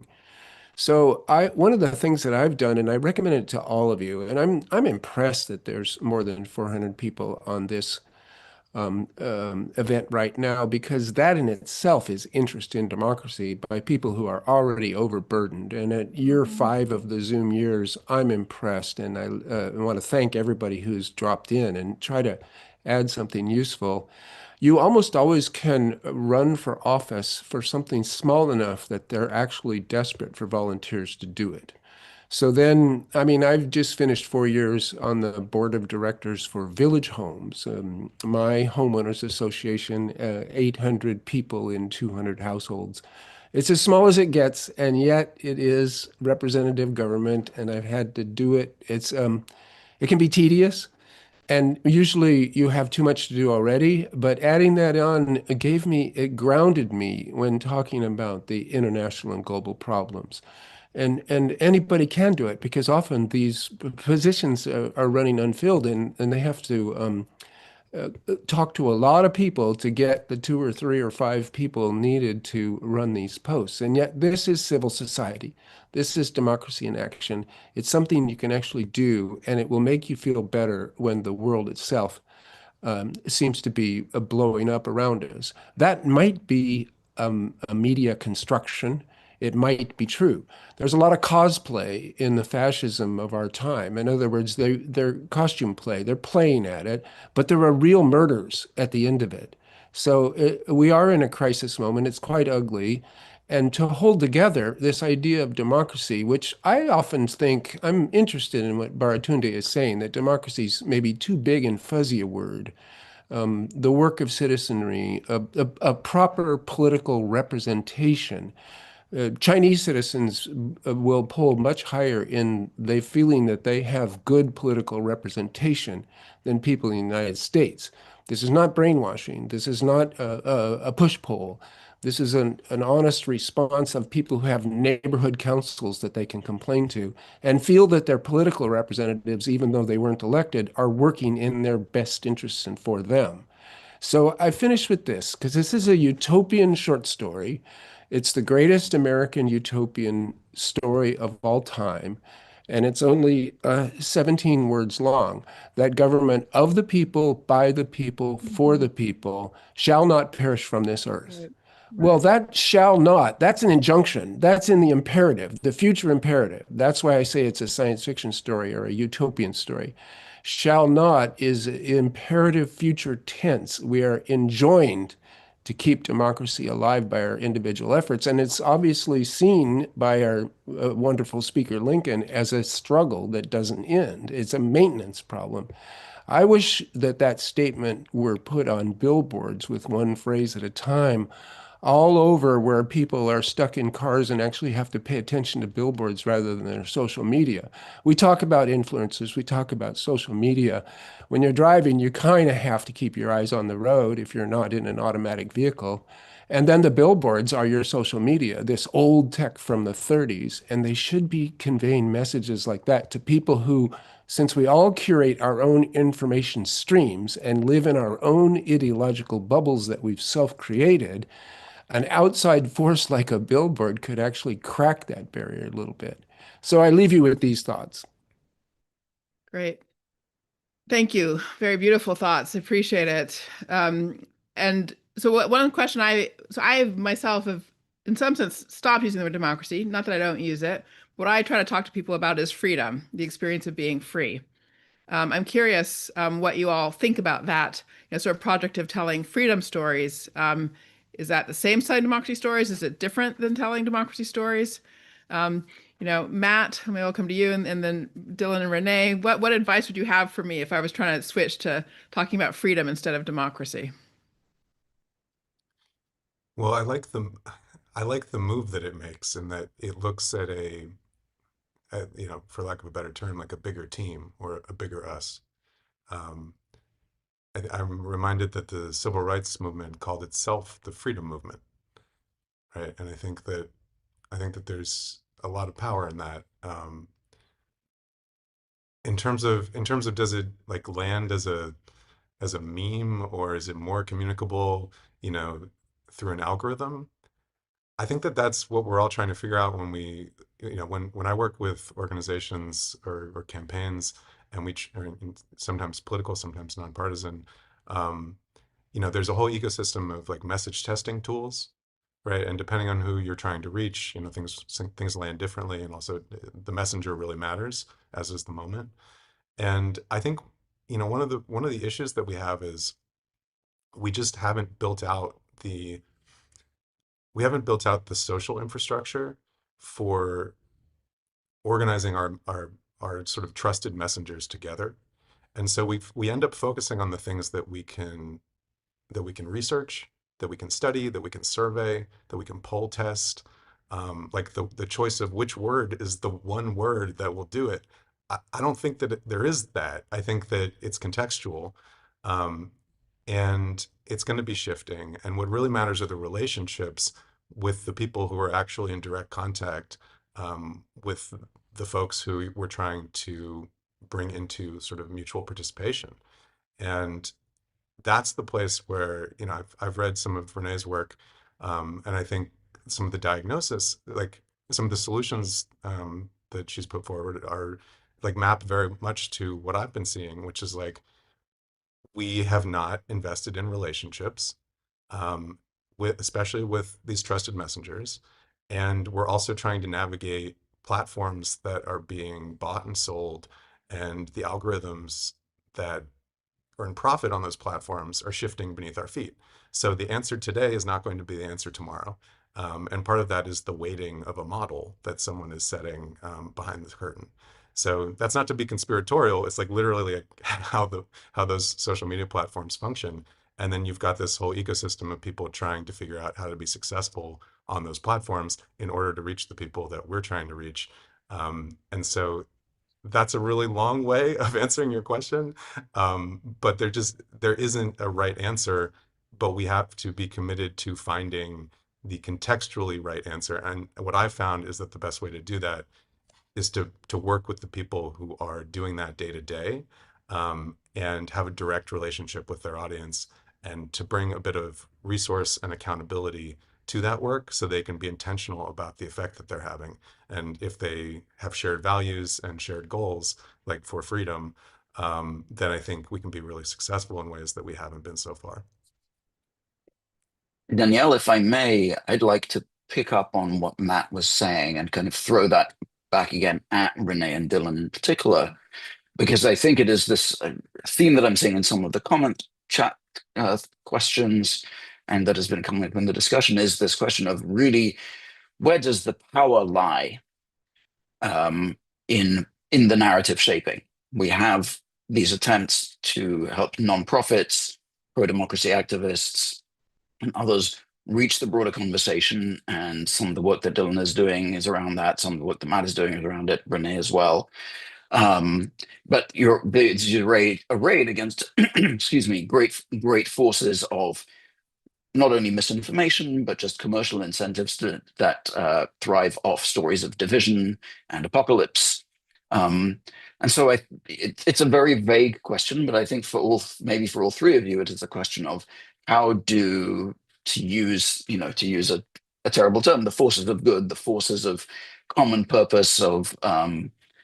So one of the things that I've done, and I recommend it to all of you, and I'm impressed that there's more than 400 people on this event right now, because that in itself is interest in democracy by people who are already overburdened. And at year 5 of the Zoom years, I'm impressed, and I want to thank everybody who's dropped in and try to add something useful. You almost always can run for office for something small enough that they're actually desperate for volunteers to do it. So then, I mean, I've just finished 4 years on the board of directors for Village Homes, my homeowners association, 800 people in 200 households. It's as small as it gets, and yet it is representative government, and I've had to do it. It can be tedious. And usually you have too much to do already, but adding that on it grounded me when talking about the international and global problems. And anybody can do it, because often these positions are running unfilled, and they have to talk to a lot of people to get the 2 or 3 or 5 people needed to run these posts. And yet this is civil society. This is democracy in action. It's something you can actually do, and it will make you feel better when the world itself seems to be blowing up around us. That might be a media construction. It might be true. There's a lot of cosplay in the fascism of our time. In other words, they're costume play. They're playing at it, but there are real murders at the end of it. So we are in a crisis moment. It's quite ugly. And to hold together this idea of democracy, which I often think, I'm interested in what Baratunde is saying, that democracy is maybe too big and fuzzy a word. The work of citizenry, a proper political representation. Chinese citizens will poll much higher in the feeling that they have good political representation than people in the United States. This is not brainwashing. This is not a push poll. This is an honest response of people who have neighborhood councils that they can complain to and feel that their political representatives, even though they weren't elected, are working in their best interests and for them. So I finished with this because this is a utopian short story. It's the greatest American utopian story of all time. And it's only 17 words long. That government of the people, by the people, for the people, shall not perish from this earth. Right. Well, that shall not, that's an injunction. That's in the imperative, the future imperative. That's why I say it's a science fiction story or a utopian story. Shall not is imperative future tense. We are enjoined to keep democracy alive by our individual efforts. And it's obviously seen by our wonderful speaker, Lincoln, as a struggle that doesn't end. It's a maintenance problem. I wish that that statement were put on billboards with one phrase at a time all over where people are stuck in cars and actually have to pay attention to billboards rather than their social media. We talk about influencers, we talk about social media. When you're driving, you kind of have to keep your eyes on the road if you're not in an automatic vehicle. And then the billboards are your social media, this old tech from the 30s, and they should be conveying messages like that to people who, since we all curate our own information streams and live in our own ideological bubbles that we've self-created, an outside force like a billboard could actually crack that barrier a little bit. So I leave you with these thoughts. Great. Thank you. Very beautiful thoughts. Appreciate it. And so one question I myself have, in some sense, stopped using the word democracy. Not that I don't use it. What I try to talk to people about is freedom, the experience of being free. I'm curious what you all think about that, sort of project of telling freedom stories. Is that the same side of democracy stories? Is it different than telling democracy stories? Matt, maybe I'll come to you, and then Dylan and Renee. What advice would you have for me if I was trying to switch to talking about freedom instead of democracy? Well, I like the move that it makes, in that it looks at for lack of a better term, like a bigger team or a bigger us. Um, I'm reminded that the civil rights movement called itself the freedom movement, right? And I think that there's a lot of power in that. In terms of does it like land as a meme, or is it more communicable, you know, through an algorithm? I think that that's what we're all trying to figure out when I work with organizations or campaigns, and sometimes political, sometimes nonpartisan. Um, there's a whole ecosystem of like message testing tools, right? And depending on who you're trying to reach, things land differently, and also the messenger really matters, as is the moment. And I think one of the issues that we have is we just haven't built out the social infrastructure for organizing our sort of trusted messengers together. And so we end up focusing on the things that we can research, that we can study, that we can survey, that we can poll test. Like the choice of which word is the one word that will do it. I don't think that there is that. I think that it's contextual, um, and it's going to be shifting. And what really matters are the relationships with the people who are actually in direct contact with the folks who we're trying to bring into sort of mutual participation. And that's the place where, I've read some of Renee's work, and I think some of the diagnosis, like some of the solutions that she's put forward, are like map very much to what I've been seeing, which is like we have not invested in relationships, um, especially with these trusted messengers, and we're also trying to navigate platforms that are being bought and sold, and the algorithms that earn profit on those platforms are shifting beneath our feet. So the answer today is not going to be the answer tomorrow. And part of that is the weighting of a model that someone is setting behind the curtain. So that's not to be conspiratorial. It's like literally like how those social media platforms function. And then you've got this whole ecosystem of people trying to figure out how to be successful on those platforms in order to reach the people that we're trying to reach. And so that's a really long way of answering your question. But there isn't a right answer, but we have to be committed to finding the contextually right answer. And what I've found is that the best way to do that is to work with the people who are doing that day to day, and have a direct relationship with their audience, and to bring a bit of resource and accountability to that work so they can be intentional about the effect that they're having. And if they have shared values and shared goals, like for freedom, then I think we can be really successful in ways that we haven't been so far. Danielle, if I may, I'd like to pick up on what Matt was saying and kind of throw that back again at Renee and Dylan in particular. because I think it is this theme that I'm seeing in some of the comment chat questions, and that has been coming up in the discussion, is this question of really, where does the power lie in the narrative shaping? We have these attempts to help nonprofits, pro-democracy activists, and others reach the broader conversation, and some of the work that Dylan is doing is around that. Some of the work that Matt is doing is around it, Renee as well. But it's arrayed against, excuse me, great forces of not only misinformation, but just commercial incentives that thrive off stories of division and apocalypse. And so it's a very vague question, but I think maybe for all three of you, it is a question of how to use a terrible term, the forces of good, the forces of common purpose, of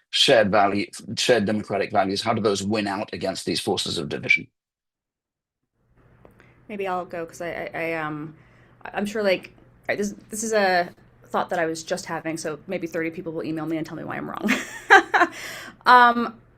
shared value, shared democratic values. How do those win out against these forces of division? Maybe I'll go because I'm sure like this is a thought that I was just having, so maybe 30 people will email me and tell me why I'm wrong.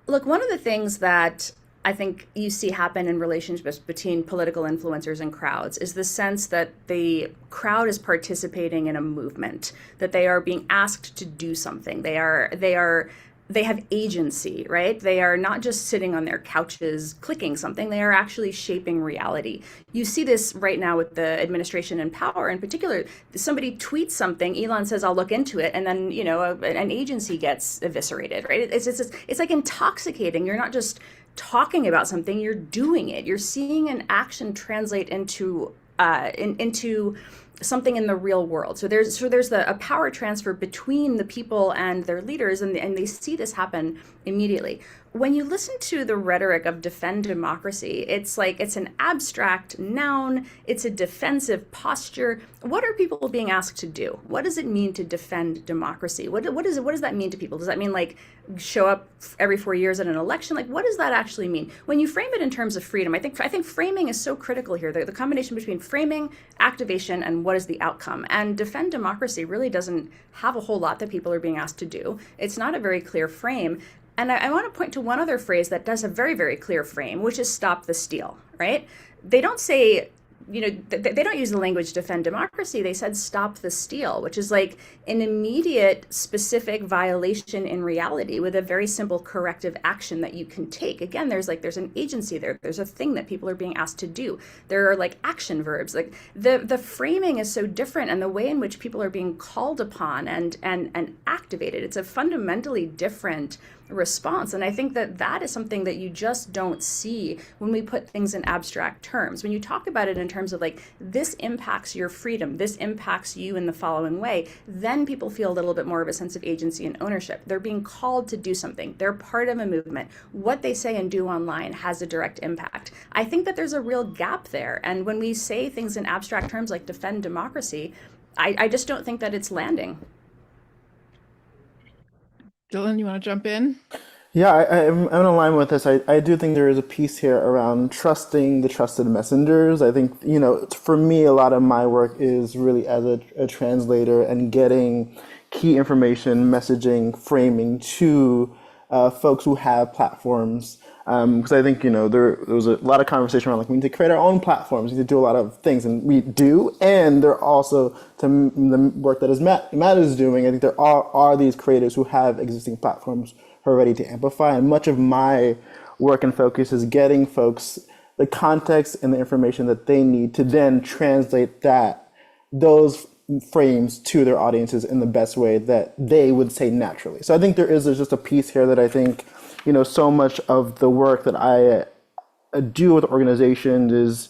Look, one of the things that I think you see happen in relationships between political influencers and crowds is the sense that the crowd is participating in a movement, that they are being asked to do something. They have agency, right? They are not just sitting on their couches clicking something, they are actually shaping reality. You see this right now with the administration in power in particular. Somebody tweets something, Elon says, I'll look into it, and then, an agency gets eviscerated, right? It's like intoxicating. You're not just talking about something, you're doing it. You're seeing an action translate into something in the real world. So there's a power transfer between the people and their leaders, and they see this happen immediately. When you listen to the rhetoric of defend democracy, it's like it's an abstract noun, it's a defensive posture. What are people being asked to do? What does it mean to defend democracy? What does that mean to people? Does that mean like show up every 4 years at an election? Like, what does that actually mean? When you frame it in terms of freedom, I think framing is so critical here. The combination between framing, activation, and what is the outcome. And defend democracy really doesn't have a whole lot that people are being asked to do. It's not a very clear frame. And I want to point to one other phrase that does a very, very clear frame, which is stop the steal, right? They don't say, they don't use the language defend democracy. They said stop the steal, which is like an immediate specific violation in reality with a very simple corrective action that you can take. Again, there's an agency there. There's a thing that people are being asked to do. There are like action verbs. Like the framing is so different, and the way in which people are being called upon and activated. It's a fundamentally different response. And I think that is something that you just don't see when we put things in abstract terms. When you talk about it in terms of like, this impacts your freedom, this impacts you in the following way, then people feel a little bit more of a sense of agency and ownership. They're being called to do something. They're part of a movement. What they say and do online has a direct impact. I think that there's a real gap there. And when we say things in abstract terms like defend democracy, I just don't think that it's landing. Dylan, you want to jump in? Yeah, I'm in line with this. I do think there is a piece here around trusting the trusted messengers. I think, for me, a lot of my work is really as a translator and getting key information, messaging, framing to folks who have platforms. Because I think, there was a lot of conversation around like we need to create our own platforms, we need to do a lot of things, and we do. And there are also the work that Matt is doing. I think there are these creators who have existing platforms who are ready to amplify. And much of my work and focus is getting folks the context and the information that they need to then translate those frames to their audiences in the best way that they would say naturally. So I think there's just a piece here that I think, so much of the work that I do with organizations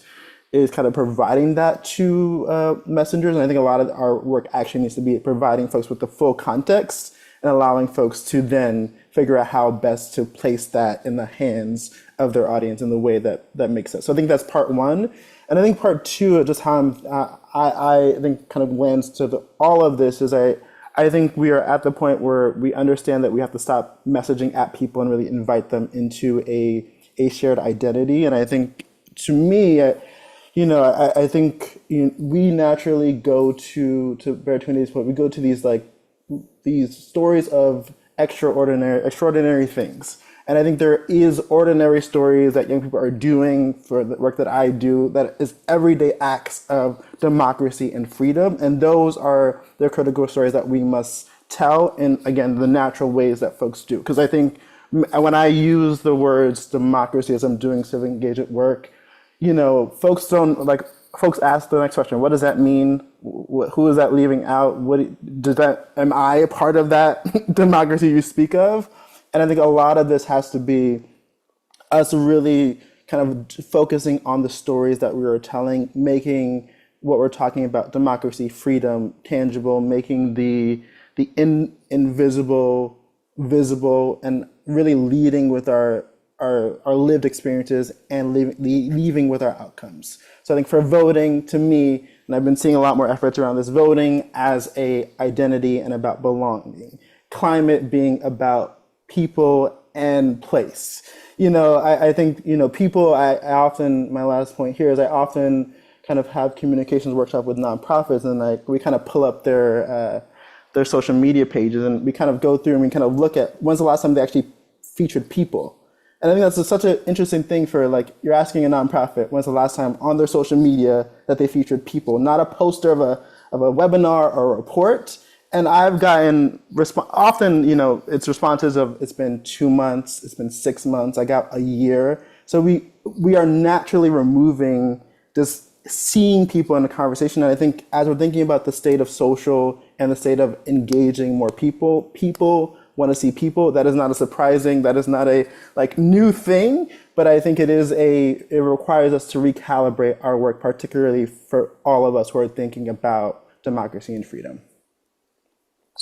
is kind of providing that to messengers. And I think a lot of our work actually needs to be providing folks with the full context and allowing folks to then figure out how best to place that in the hands of their audience in the way that makes sense. So I think that's part one. And I think part two, just how I think kind of lands to all of this is I think we are at the point where we understand that we have to stop messaging at people and really invite them into a shared identity. And I think, to me, I think we naturally go to Bertuni's point, we go to these stories of extraordinary things. And I think there is ordinary stories that young people are doing for the work that I do that is everyday acts of democracy and freedom. And those are the critical stories that we must tell in, again, the natural ways that folks do. Because I think when I use the words democracy as I'm doing civic engagement work, folks don't like, folks ask the next question, what does that mean? Who is that leaving out? Am I a part of that democracy you speak of? And I think a lot of this has to be us really kind of focusing on the stories that we are telling, making what we're talking about, democracy, freedom, tangible, making the invisible visible, and really leading with our lived experiences and leaving with our outcomes. So I think for voting, to me, and I've been seeing a lot more efforts around this, voting as a identity and about belonging, climate being about people and place. I think, people, I often, my last point here is I often kind of have communications workshop with nonprofits, and we kind of pull up their social media pages, and we kind of go through and we kind of look at when's the last time they actually featured people. And I think that's such an interesting thing for, you're asking a nonprofit when's the last time on their social media that they featured people, not a poster of a webinar or a report. And I've gotten often, it's responses of it's been 2 months, it's been 6 months, I got a year. So we are naturally removing just seeing people in a conversation. And I think as we're thinking about the state of social and the state of engaging more people want to see people. That is not a surprising, that is not a new thing, but I think it requires us to recalibrate our work, particularly for all of us who are thinking about democracy and freedom.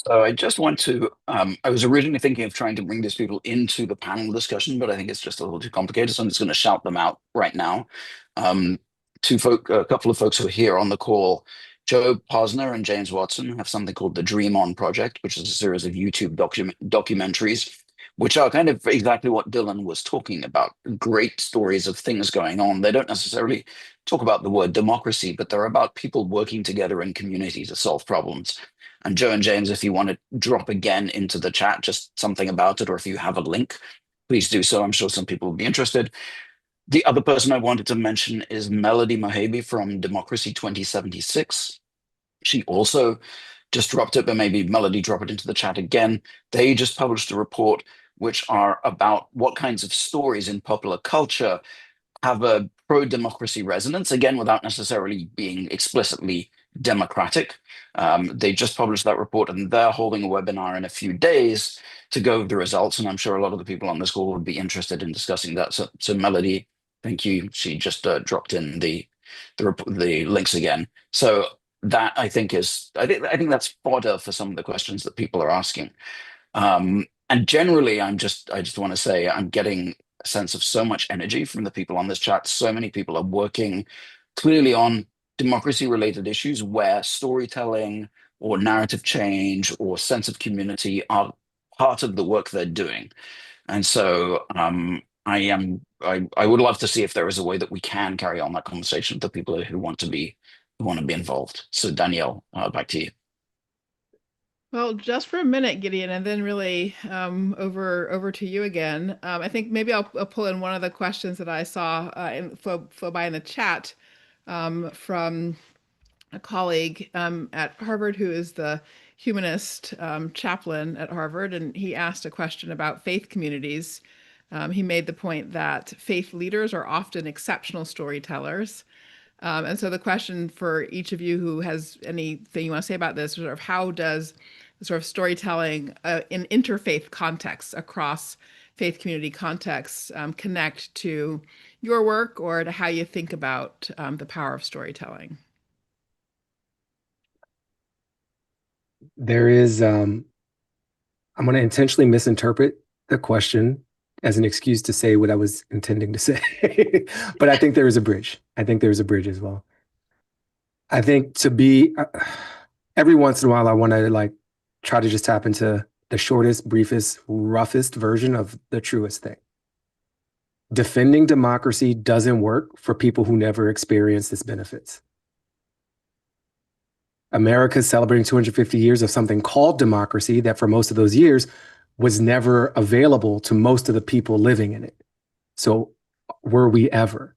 So I just want to, I was originally thinking of trying to bring these people into the panel discussion, but I think it's just a little too complicated. So I'm just going to shout them out right now. A couple of folks who are here on the call, Joe Posner and James Watson, have something called the Dream On Project, which is a series of YouTube documentaries, which are kind of exactly what Dylan was talking about. Great stories of things going on. They don't necessarily talk about the word democracy, but they're about people working together in community to solve problems. And Joe and James, if you want to drop again into the chat, just something about it, or if you have a link, please do so. I'm sure some people will be interested. The other person I wanted to mention is Melody Mohebe from Democracy 2076. She also just dropped it, but maybe Melody drop it into the chat again. They just published a report which are about what kinds of stories in popular culture have a pro-democracy resonance, again, without necessarily being explicitly democratic. They just published that report, and they're holding a webinar in a few days to go over the results, and I'm sure a lot of the people on this call would be interested in discussing that. So Melody, thank you. She just dropped in the links again. So that I think I think that's fodder for some of the questions that people are asking. And generally, I just want to say I'm getting a sense of so much energy from the people on this chat. So many people are working clearly on democracy-related issues where storytelling or narrative change or sense of community are part of the work they're doing. And so I would love to see if there is a way that we can carry on that conversation with the people who want to be involved. So Danielle, back to you. Well, just for a minute, Gideon, and then really over to you again. I think maybe I'll pull in one of the questions that I saw flow by in the chat from a colleague at Harvard who is the humanist chaplain at Harvard, and he asked a question about faith communities. He made the point that faith leaders are often exceptional storytellers. And so the question for each of you who has anything you want to say about this, sort of how does sort of storytelling in interfaith contexts across faith community contexts connect to your work or to how you think about the power of storytelling? There is, I'm going to intentionally misinterpret the question as an excuse to say what I was intending to say. But I think there is a bridge. I think there's a bridge as well. I think to be, every once in a while, I want to try to just tap into the shortest, briefest, roughest version of the truest thing. Defending democracy doesn't work for people who never experienced its benefits. America's celebrating 250 years of something called democracy that for most of those years was never available to most of the people living in it. So were we ever?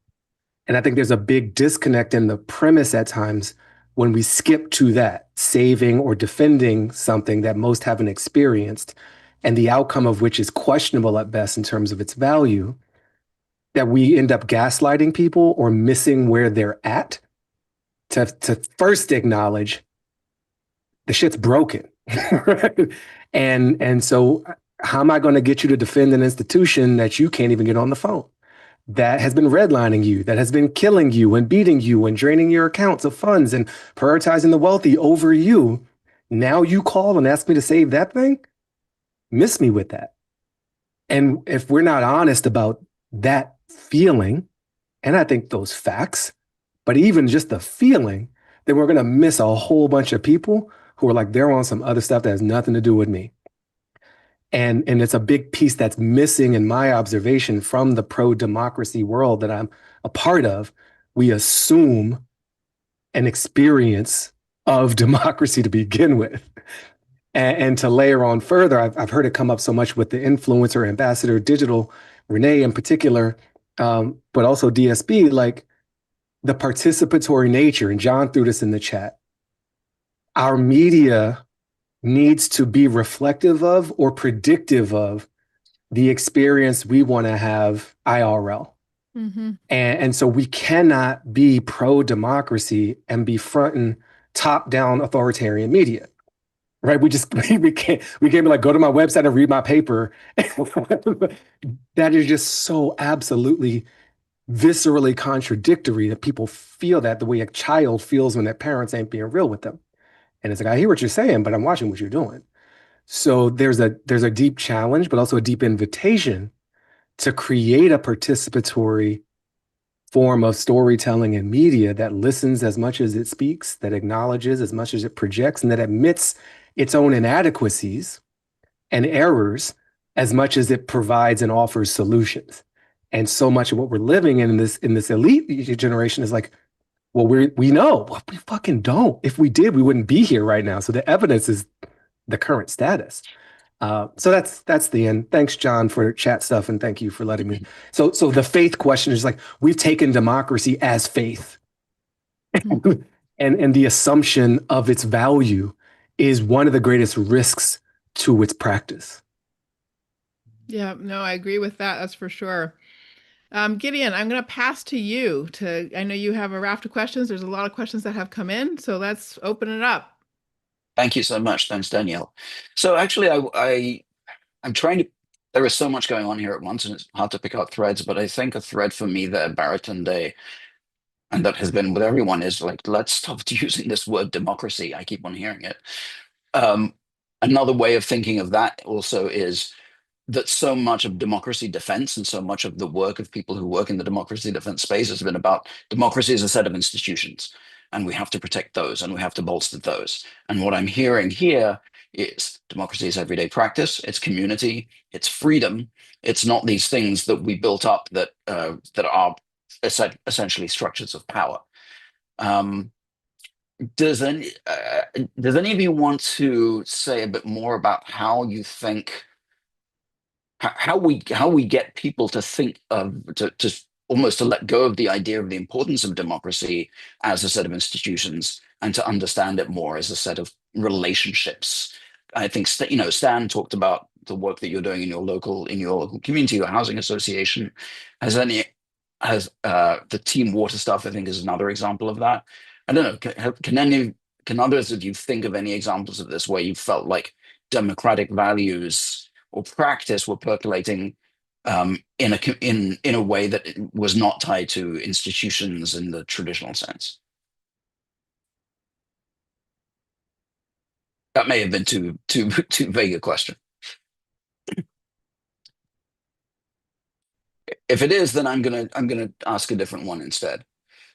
And I think there's a big disconnect in the premise at times when we skip to that, saving or defending something that most haven't experienced, and the outcome of which is questionable at best in terms of its value, that we end up gaslighting people or missing where they're at to first acknowledge the shit's broken. And so how am I going to get you to defend an institution that you can't even get on the phone, that has been redlining you, that has been killing you and beating you and draining your accounts of funds and prioritizing the wealthy over you? Now you call and ask me to save that thing? Miss me with that. And if we're not honest about that feeling, and I think those facts, but even just the feeling, then we're going to miss a whole bunch of people who are like, they're on some other stuff that has nothing to do with me. And it's a big piece that's missing in my observation from the pro-democracy world that I'm a part of. We assume an experience of democracy to begin with. And to layer on further, I've heard it come up so much with the influencer, ambassador, digital, Renee in particular, but also DSB, like the participatory nature. And John threw this in the chat. Our media needs to be reflective of or predictive of the experience we want to have IRL. Mm-hmm. And so we cannot be pro-democracy and be fronting top-down authoritarian media. Right? We can't be like, go to my website and read my paper. That is just so absolutely viscerally contradictory that people feel that the way a child feels when their parents ain't being real with them. And it's like, I hear what you're saying, but I'm watching what you're doing. So there's a deep challenge, but also a deep invitation to create a participatory form of storytelling and media that listens as much as it speaks, that acknowledges as much as it projects, and that admits its own inadequacies and errors as much as it provides and offers solutions. And so much of what we're living in this elite generation is like, well, we know. Well, we fucking don't. If we did, we wouldn't be here right now. So the evidence is the current status. So that's the end. Thanks, John, for chat stuff, and thank you for letting me. So the faith question is like, we've taken democracy as faith, and the assumption of its value is one of the greatest risks to its practice. Yeah, no, I agree with that. That's for sure. Gideon, I'm going to pass to you. I know you have a raft of questions. There's a lot of questions that have come in, so let's open it up. Thank you so much. Thanks, Danielle. So actually, I'm trying to, there is so much going on here at once and it's hard to pick out threads, but I think a thread for me there, Barrett and Day, and that has been with everyone, is like, let's stop using this word democracy. I keep on hearing it. Another way of thinking of that also is that so much of democracy defense and so much of the work of people who work in the democracy defense space has been about democracy as a set of institutions, and we have to protect those and we have to bolster those. And what I'm hearing here is democracy is everyday practice, it's community, it's freedom. It's not these things that we built up that are essentially structures of power. Does any of you want to say a bit more about how you think, how we get people to think of, to almost to let go of the idea of the importance of democracy as a set of institutions and to understand it more as a set of relationships? I think Stan talked about the work that you're doing in your local community or housing association. Has the team water stuff, I think, is another example of that. I don't know. Can others of you think of any examples of this where you felt like democratic values or practice were percolating in a way that was not tied to institutions in the traditional sense? That may have been too vague a question. If it is, then I'm gonna ask a different one instead.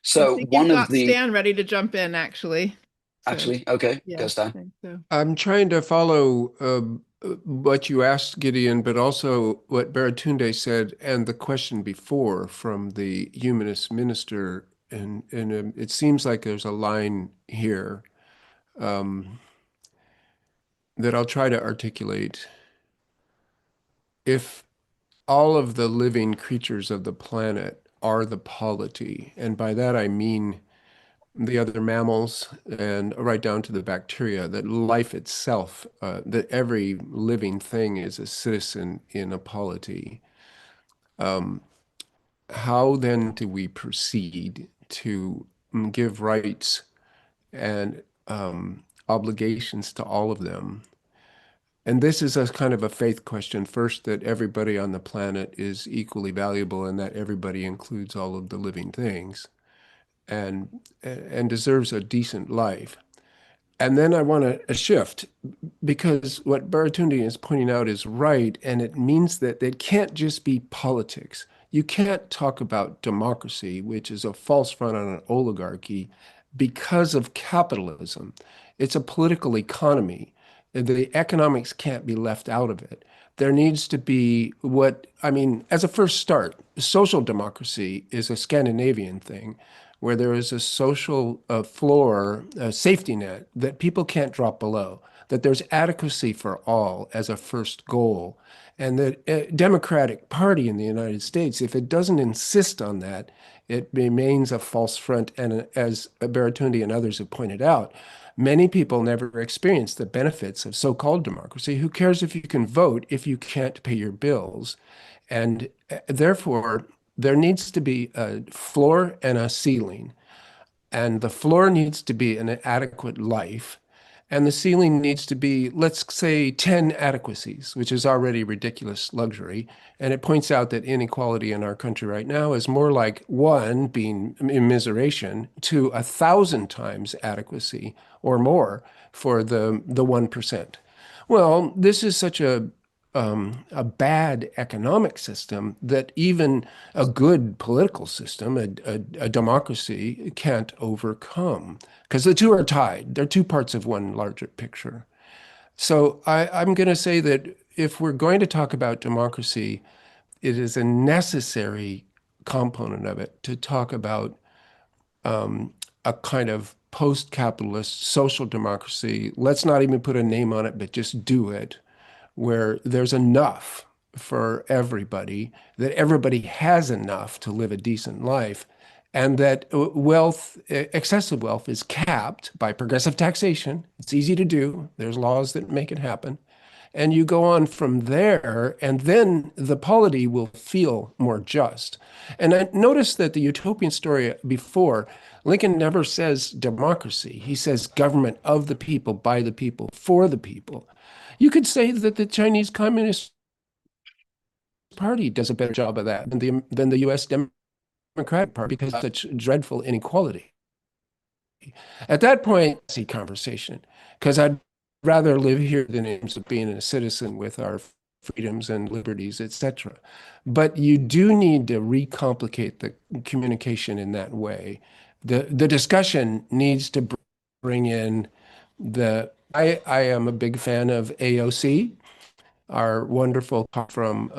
So one of the Stan ready to jump in, actually. Actually, okay, yeah, go Stan. So. I'm trying to follow what you asked, Gideon, but also what Baratunde said and the question before from the humanist minister. And it seems like there's a line here that I'll try to articulate. if all of the living creatures of the planet are the polity, and by that I mean the other mammals and right down to the bacteria, that life itself, that every living thing is a citizen in a polity. How then do we proceed to give rights and obligations to all of them? And this is a kind of a faith question. First, that everybody on the planet is equally valuable and that everybody includes all of the living things and deserves a decent life. And then I want to shift because what Baratunde is pointing out is right, and it means that it can't just be politics. You can't talk about democracy, which is a false front on an oligarchy, because of capitalism. It's a political economy. The economics can't be left out of it. There needs to be as a first start, social democracy is a Scandinavian thing where there is a social floor, a safety net that people can't drop below, that there's adequacy for all as a first goal. And the Democratic Party in the United States, if it doesn't insist on that, it remains a false front. And as Baratunde and others have pointed out, many people never experience the benefits of so-called democracy. Who cares if you can vote if you can't pay your bills? And therefore, there needs to be a floor and a ceiling. And the floor needs to be an adequate life. And the ceiling needs to be, let's say, 10 adequacies, which is already ridiculous luxury. And it points out that inequality in our country right now is more like one being immiseration to 1,000 times adequacy or more for the 1%. Well, this is such a bad economic system that even a good political system, a democracy, can't overcome because the two are tied. They're two parts of one larger picture. So I'm going to say that if we're going to talk about democracy, it is a necessary component of it to talk about a kind of post-capitalist social democracy. Let's not even put a name on it, but just do it, where there's enough for everybody, that everybody has enough to live a decent life, and that wealth, excessive wealth, is capped by progressive taxation. It's easy to do. There's laws that make it happen. And you go on from there, and then the polity will feel more just. And I noticed that the utopian story before, Lincoln never says democracy. He says government of the people, by the people, for the people. You could say that the Chinese Communist Party does a better job of that than the U.S. Democratic Party because of such dreadful inequality. At that point, I see conversation, because I'd rather live here than in terms of being a citizen with our freedoms and liberties, etc. But you do need to recomplicate the communication in that way. The discussion needs to bring in I am a big fan of AOC, our wonderful talk from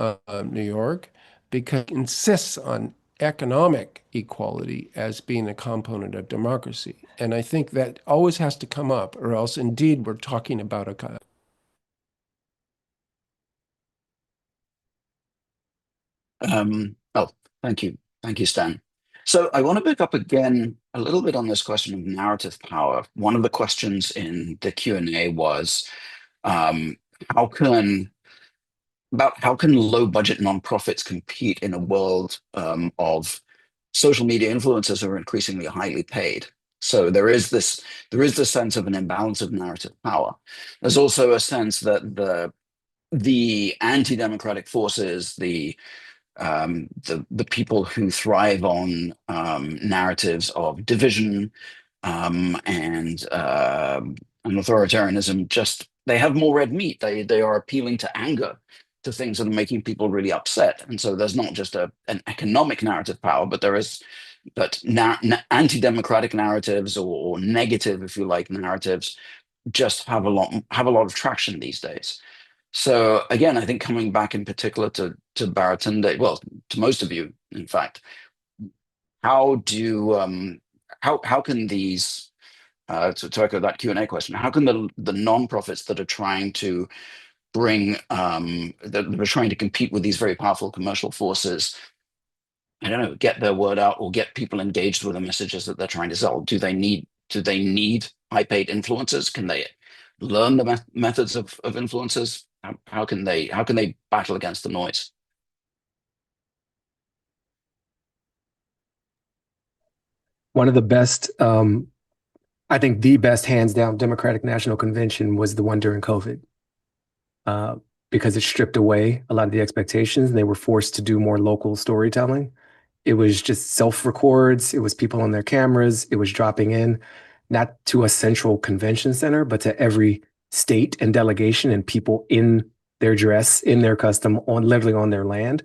New York, because it insists on economic equality as being a component of democracy. And I think that always has to come up, or else indeed we're talking about a kind Oh, thank you. Thank you, Stan. So I want to pick up again a little bit on this question of narrative power. One of the questions in the Q&A was how can low budget nonprofits compete in a world of social media influencers who are increasingly highly paid? So there is this sense of an imbalance of narrative power. There's also a sense that the anti-democratic forces, the people who thrive on narratives of division and authoritarianism, just they have more red meat. They are appealing to anger, to things that are making people really upset. And so there's not just an economic narrative power, but anti-democratic narratives or negative, if you like, narratives just have a lot of traction these days. So again, I think coming back in particular to Baratunde, well, to most of you, in fact, how can these to echo that Q&A question, how can the nonprofits that are trying to bring that are trying to compete with these very powerful commercial forces, I don't know, get their word out or get people engaged with the messages that they're trying to sell? Do they need high-paid influencers? Can they learn the methods of influencers? How can they battle against the noise? One of the best, I think the best hands down Democratic National Convention was the one during COVID, because it stripped away a lot of the expectations and they were forced to do more local storytelling. It was just self-records. It was people on their cameras. It was dropping in, not to a central convention center, but to every state and delegation and people in their dress, in their custom, on literally on their land,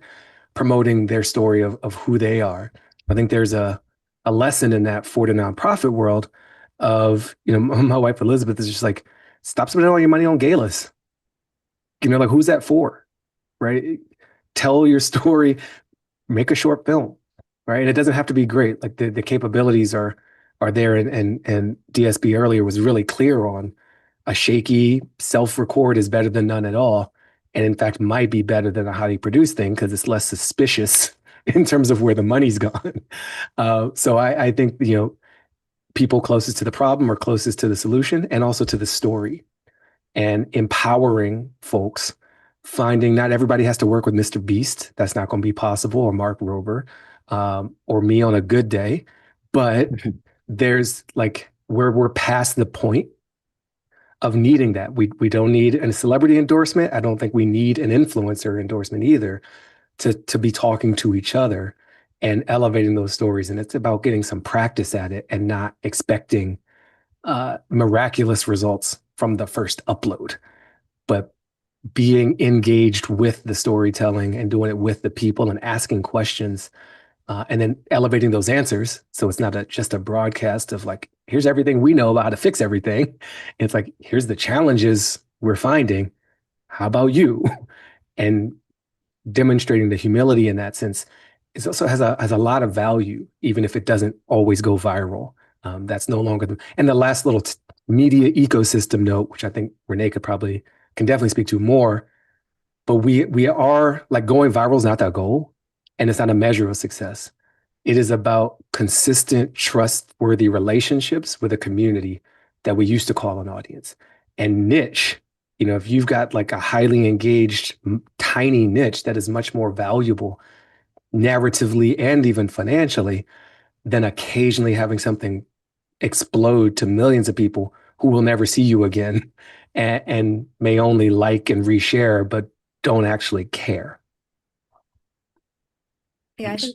promoting their story of who they are. I think there's a lesson in that for the nonprofit world of, my wife Elizabeth is just like, stop spending all your money on galas. Like, who's that for? Right? Tell your story, make a short film, right? And it doesn't have to be great. Like the capabilities are there. And DSB earlier was really clear on a shaky self-record is better than none at all. And in fact, might be better than a highly produced thing because it's less suspicious in terms of where the money's gone. So I think, people closest to the problem are closest to the solution and also to the story, and empowering folks, finding not everybody has to work with Mr. Beast. That's not going to be possible, or Mark Rober, or me on a good day. But there's like we're past the point of needing that. We don't need a celebrity endorsement. I don't think we need an influencer endorsement either to be talking to each other and elevating those stories. And it's about getting some practice at it and not expecting miraculous results from the first upload, but being engaged with the storytelling and doing it with the people and asking questions, and then elevating those answers. So it's not just a broadcast of like, here's everything we know about how to fix everything. It's like, here's the challenges we're finding. How about you? And demonstrating the humility in that sense is also has a lot of value, even if it doesn't always go viral. That's no longer and the last little media ecosystem note, which I think Renee can definitely speak to more. But we are like, going viral is not that goal, and it's not a measure of success. It is about consistent, trustworthy relationships with a community that we used to call an audience. And niche, if you've got like a highly engaged, tiny niche that is much more valuable narratively and even financially than occasionally having something explode to millions of people who will never see you again and may only like and reshare, but don't actually care. Yeah, I think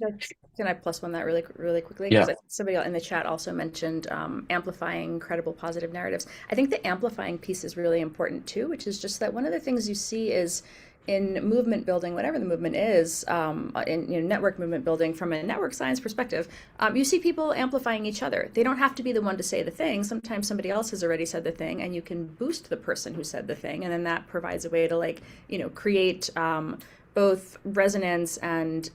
can I plus one that really quickly? Yeah. Because somebody in the chat also mentioned amplifying credible positive narratives. I think the amplifying piece is really important too, which is just that one of the things you see is in movement building, whatever the movement is, in network movement building from a network science perspective, you see people amplifying each other. They don't have to be the one to say the thing. Sometimes somebody else has already said the thing, and you can boost the person who said the thing, and then that provides a way to create both resonance and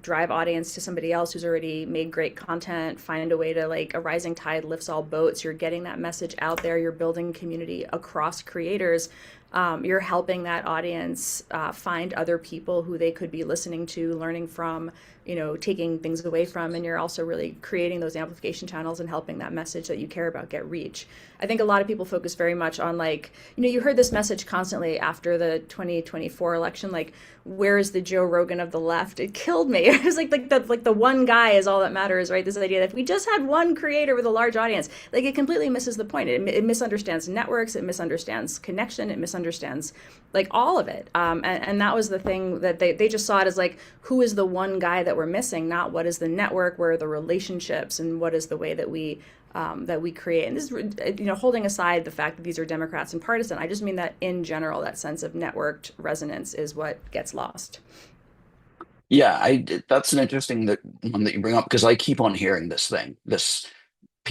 drive audience to somebody else who's already made great content. Find a way to, like, a rising tide lifts all boats. You're getting that message out there. You're building community across creators. You're helping that audience find other people who they could be listening to, learning from, taking things away from, and you're also really creating those amplification channels and helping that message that you care about get reach. I think a lot of people focus very much on, like, you heard this message constantly after the 2024 election, like, where is the Joe Rogan of the left? It killed me. It was like the one guy is all that matters, right? This idea that if we just had one creator with a large audience, like, it completely misses the point. It misunderstands networks, it misunderstands connection, it misunderstands like all of it. And that was the thing that they just saw it as, like, who is the one guy that we're missing, not what is the network, where are the relationships, and what is the way that we create. And this is, holding aside the fact that these are Democrats and partisan, I just mean that in general, that sense of networked resonance is what gets lost. Yeah, that's an interesting one that you bring up, because I keep on hearing this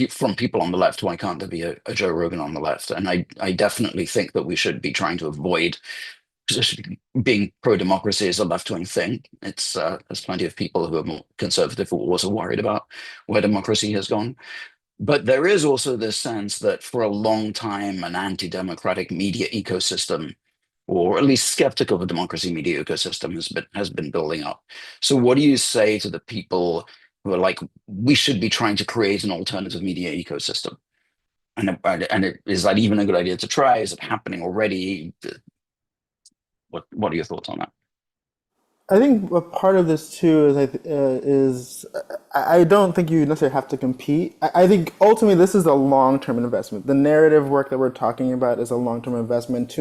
from people on the left, why can't there be a Joe Rogan on the left? And I definitely think that we should be trying to avoid being pro-democracy is a left-wing thing. It's there's plenty of people who are more conservative who are also worried about where democracy has gone. But there is also this sense that for a long time, an anti-democratic media ecosystem or at least skeptical of the democracy media ecosystem has been building up. So what do you say to the people who are like, we should be trying to create an alternative media ecosystem? And is that even a good idea to try? Is it happening already? What are your thoughts on that? I think a part of this too I don't think you necessarily have to compete. I think ultimately this is a long-term investment. The narrative work that we're talking about is a long-term investment.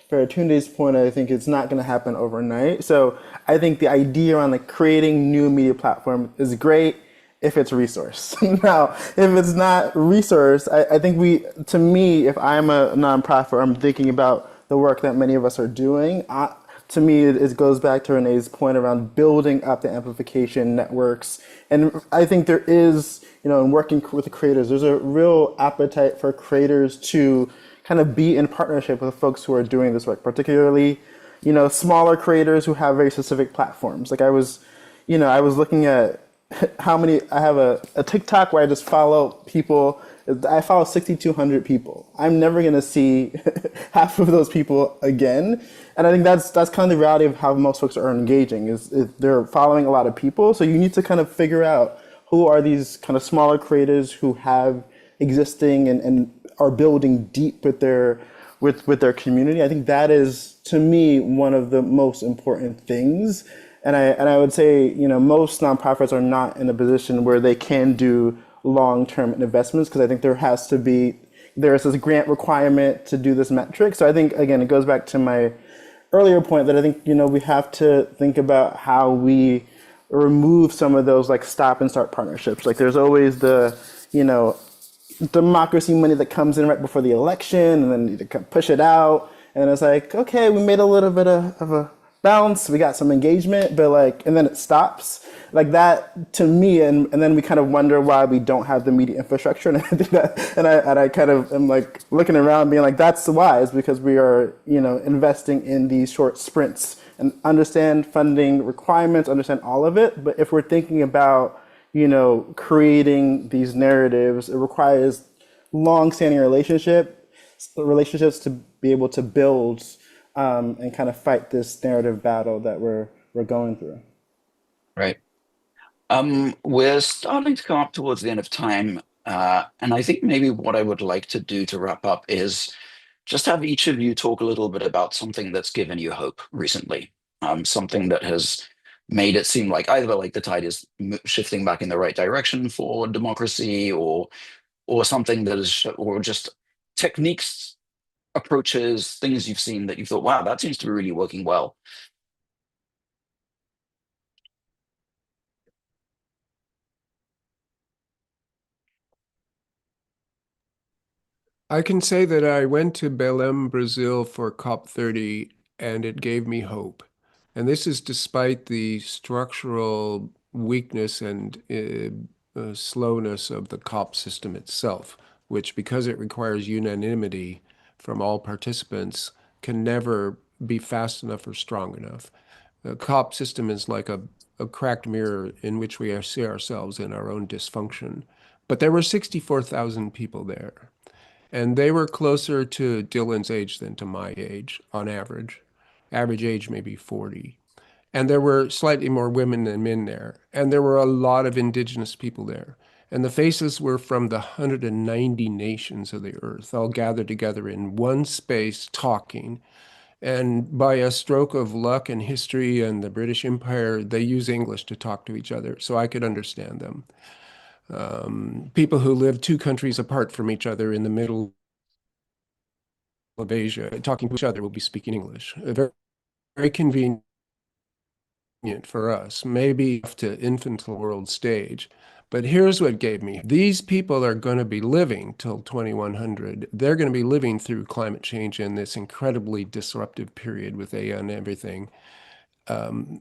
For Tunde's point, I think it's not going to happen overnight. So I think the idea around like creating new media platform is great if it's resource. Now, if it's not resource, I think to me, if I'm a nonprofit or I'm thinking about the work that many of us are doing, to me, it goes back to Renee's point around building up the amplification networks. And I think there is, in working with the creators, there's a real appetite for creators to kind of be in partnership with folks who are doing this work, particularly, smaller creators who have very specific platforms. Like I was looking at how many, I have a TikTok where I just follow people. I follow 6,200 people. I'm never going to see half of those people again. And I think that's kind of the reality of how most folks are engaging is they're following a lot of people. So you need to kind of figure out who are these kind of smaller creators who have existing and are building deep with their community. I think that is, to me, one of the most important things. And I would say, most nonprofits are not in a position where they can do long-term investments because I think there's this grant requirement to do this metric. So I think, again, it goes back to my earlier point that I think, we have to think about how we remove some of those like stop and start partnerships. Like there's always the, democracy money that comes in right before the election and then you push it out. And it's like, okay, we made a little bit of a bounce, we got some engagement, but and then it stops. Like that to me, and then we kind of wonder why we don't have the media infrastructure. And I think that, and I kind of am like looking around being like, that's why, is because we are, investing in these short sprints and understand funding requirements, understand all of it. But if we're thinking about, creating these narratives, it requires long-standing relationships to be able to build and kind of fight this narrative battle that we're going through. Right. We're starting to come up towards the end of time, and I think maybe what I would like to do to wrap up is just have each of you talk a little bit about something that's given you hope recently, something that has made it seem like either like the tide is shifting back in the right direction for democracy, or something that is, or just techniques, approaches, things you've seen that you thought, wow, that seems to be really working well. I can say that I went to Belém, Brazil for COP30, and it gave me hope. And this is despite the structural weakness and slowness of the COP system itself, which, because it requires unanimity from all participants, can never be fast enough or strong enough. The COP system is like a cracked mirror in which we see ourselves in our own dysfunction. But there were 64,000 people there. And they were closer to Dylan's age than to my age on average. Average age maybe 40. And there were slightly more women than men there. And there were a lot of indigenous people there. And the faces were from the 190 nations of the earth, all gathered together in one space talking. And by a stroke of luck and history and the British Empire, they use English to talk to each other, so I could understand them. People who live two countries apart from each other in the middle of Asia, talking to each other, will be speaking English. Very, very convenient for us, maybe to infantile world stage. But here's what gave me. These people are going to be living till 2100. They're going to be living through climate change in this incredibly disruptive period with AI and everything.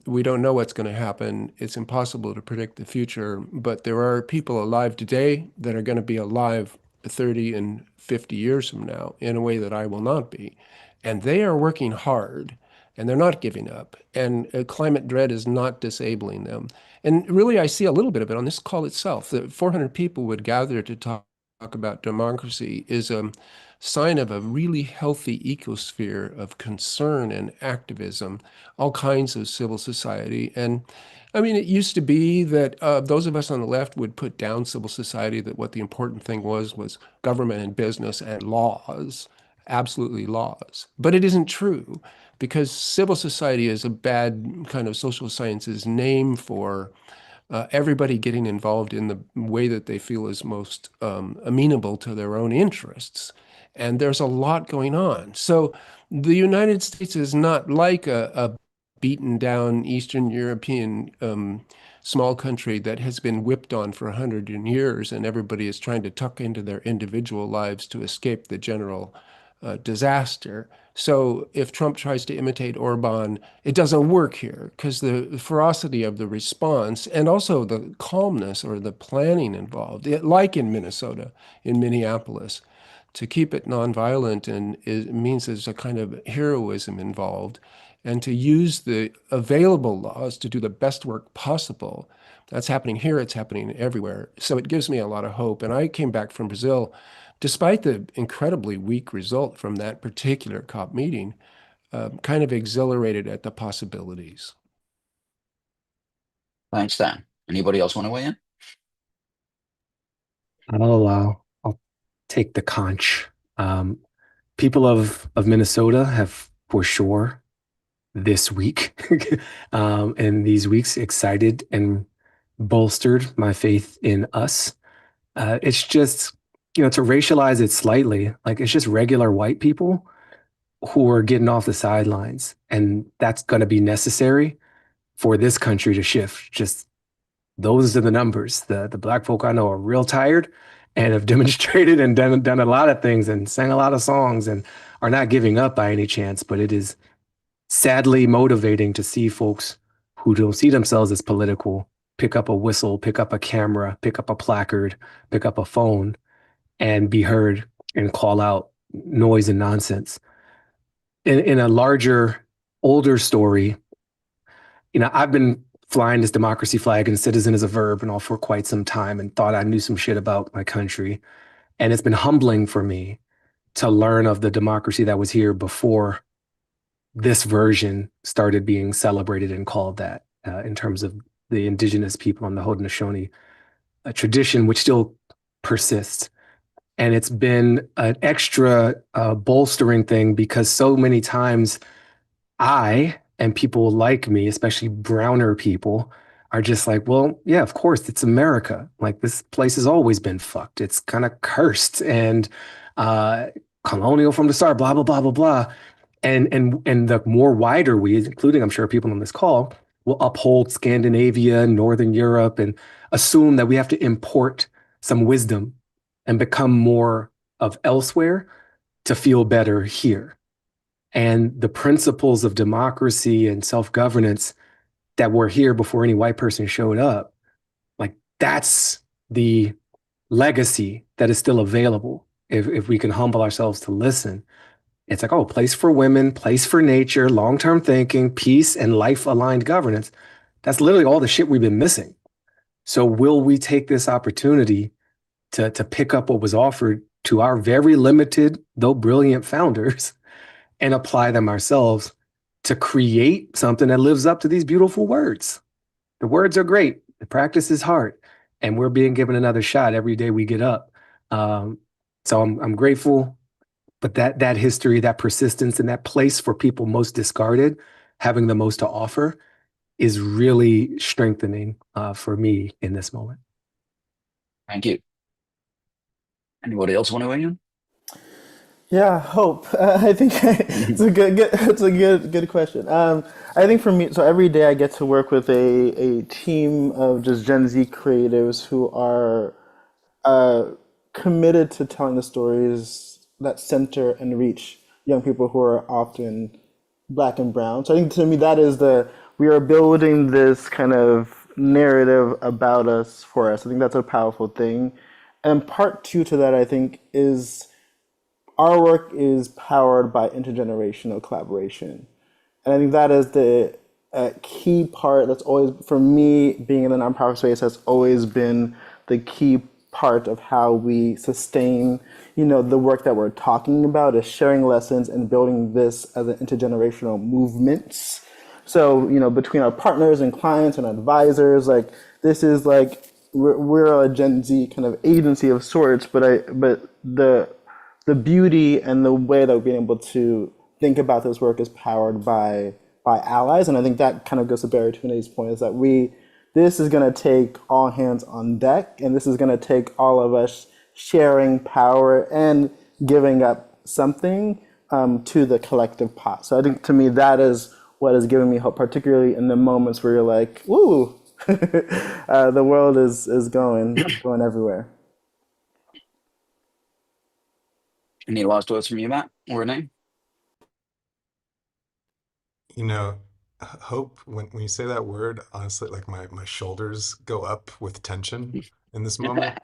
We don't know what's going to happen. It's impossible to predict the future, but there are people alive today that are going to be alive 30 and 50 years from now in a way that I will not be. And they are working hard, and they're not giving up. And climate dread is not disabling them. And really, I see a little bit of it on this call itself, that 400 people would gather to talk about democracy is a sign of a really healthy ecosphere of concern and activism, all kinds of civil society. And I mean, it used to be that those of us on the left would put down civil society, that what the important thing was government and business and laws, absolutely laws. But it isn't true, because civil society is a bad kind of social sciences name for everybody getting involved in the way that they feel is most amenable to their own interests. And there's a lot going on. So the United States is not like a beaten down Eastern European small country that has been whipped on for 100 years, and everybody is trying to tuck into their individual lives to escape the general disaster. So if Trump tries to imitate Orban, it doesn't work here, because the ferocity of the response and also the calmness or the planning involved, like in Minnesota, in Minneapolis, to keep it nonviolent, and it means there's a kind of heroism involved, and to use the available laws to do the best work possible. That's happening here, it's happening everywhere. So it gives me a lot of hope. And I came back from Brazil, despite the incredibly weak result from that particular COP meeting, kind of exhilarated at the possibilities. Thanks, Dan. Anybody else want to weigh in? I'll take the conch. People of Minnesota have for sure this week and these weeks excited and bolstered my faith in us. It's just, to racialize it slightly, like it's just regular white people who are getting off the sidelines. And that's going to be necessary for this country to shift. Just those are the numbers. The Black folk I know are real tired and have demonstrated and done a lot of things and sang a lot of songs and are not giving up by any chance. But it is sadly motivating to see folks who don't see themselves as political pick up a whistle, pick up a camera, pick up a placard, pick up a phone, and be heard and call out noise and nonsense. In a larger, older story, I've been flying this democracy flag and citizen is a verb and all for quite some time, and thought I knew some shit about my country. And it's been humbling for me to learn of the democracy that was here before this version started being celebrated and called that, in terms of the indigenous people and the Haudenosaunee tradition, which still persists. And it's been an extra bolstering thing, because so many times I and people like me, especially browner people, are just like, well, yeah, of course, it's America. Like, this place has always been fucked. It's kind of cursed and colonial from the start, blah, blah, blah, blah, blah. And the more wider we, including I'm sure people on this call, will uphold Scandinavia, Northern Europe, and assume that we have to import some wisdom and become more of elsewhere to feel better here. And the principles of democracy and self-governance that were here before any white person showed up, like, that's the legacy that is still available if we can humble ourselves to listen. It's like, oh, place for women, place for nature, long-term thinking, peace, and life-aligned governance. That's literally all the shit we've been missing. So will we take this opportunity to pick up what was offered to our very limited, though brilliant founders, and apply them ourselves to create something that lives up to these beautiful words? The words are great. The practice is hard. And we're being given another shot every day we get up. So I'm grateful. But that history, that persistence, and that place for people most discarded, having the most to offer, is really strengthening for me in this moment. Thank you. Anybody else want to weigh in? Yeah, hope. I think it's a good question. I think for me, so every day I get to work with a team of just Gen Z creatives who are committed to telling the stories that center and reach young people who are often Black and brown. So I think, to me, that is we are building this kind of narrative about us, for us. I think that's a powerful thing. And part two to that, I think, is our work is powered by intergenerational collaboration. And I think that is the key part that's always, for me, being in the nonprofit space, has always been the key part of how we sustain, the work that we're talking about is sharing lessons and building this as an intergenerational movements. So, between our partners and clients and advisors, like this is like we're a Gen Z kind of agency of sorts, but the beauty and the way that we've been able to think about this work is powered by allies, and I think that kind of goes to Barry Tunde's point is that this is going to take all hands on deck, and this is going to take all of us sharing power and giving up something to the collective pot. So I think to me that is what has given me hope, particularly in the moments where you're like, "Woo, the world is going everywhere." Any last words from you, Matt or Renee? Hope, when you say that word, honestly, like my shoulders go up with tension in this moment.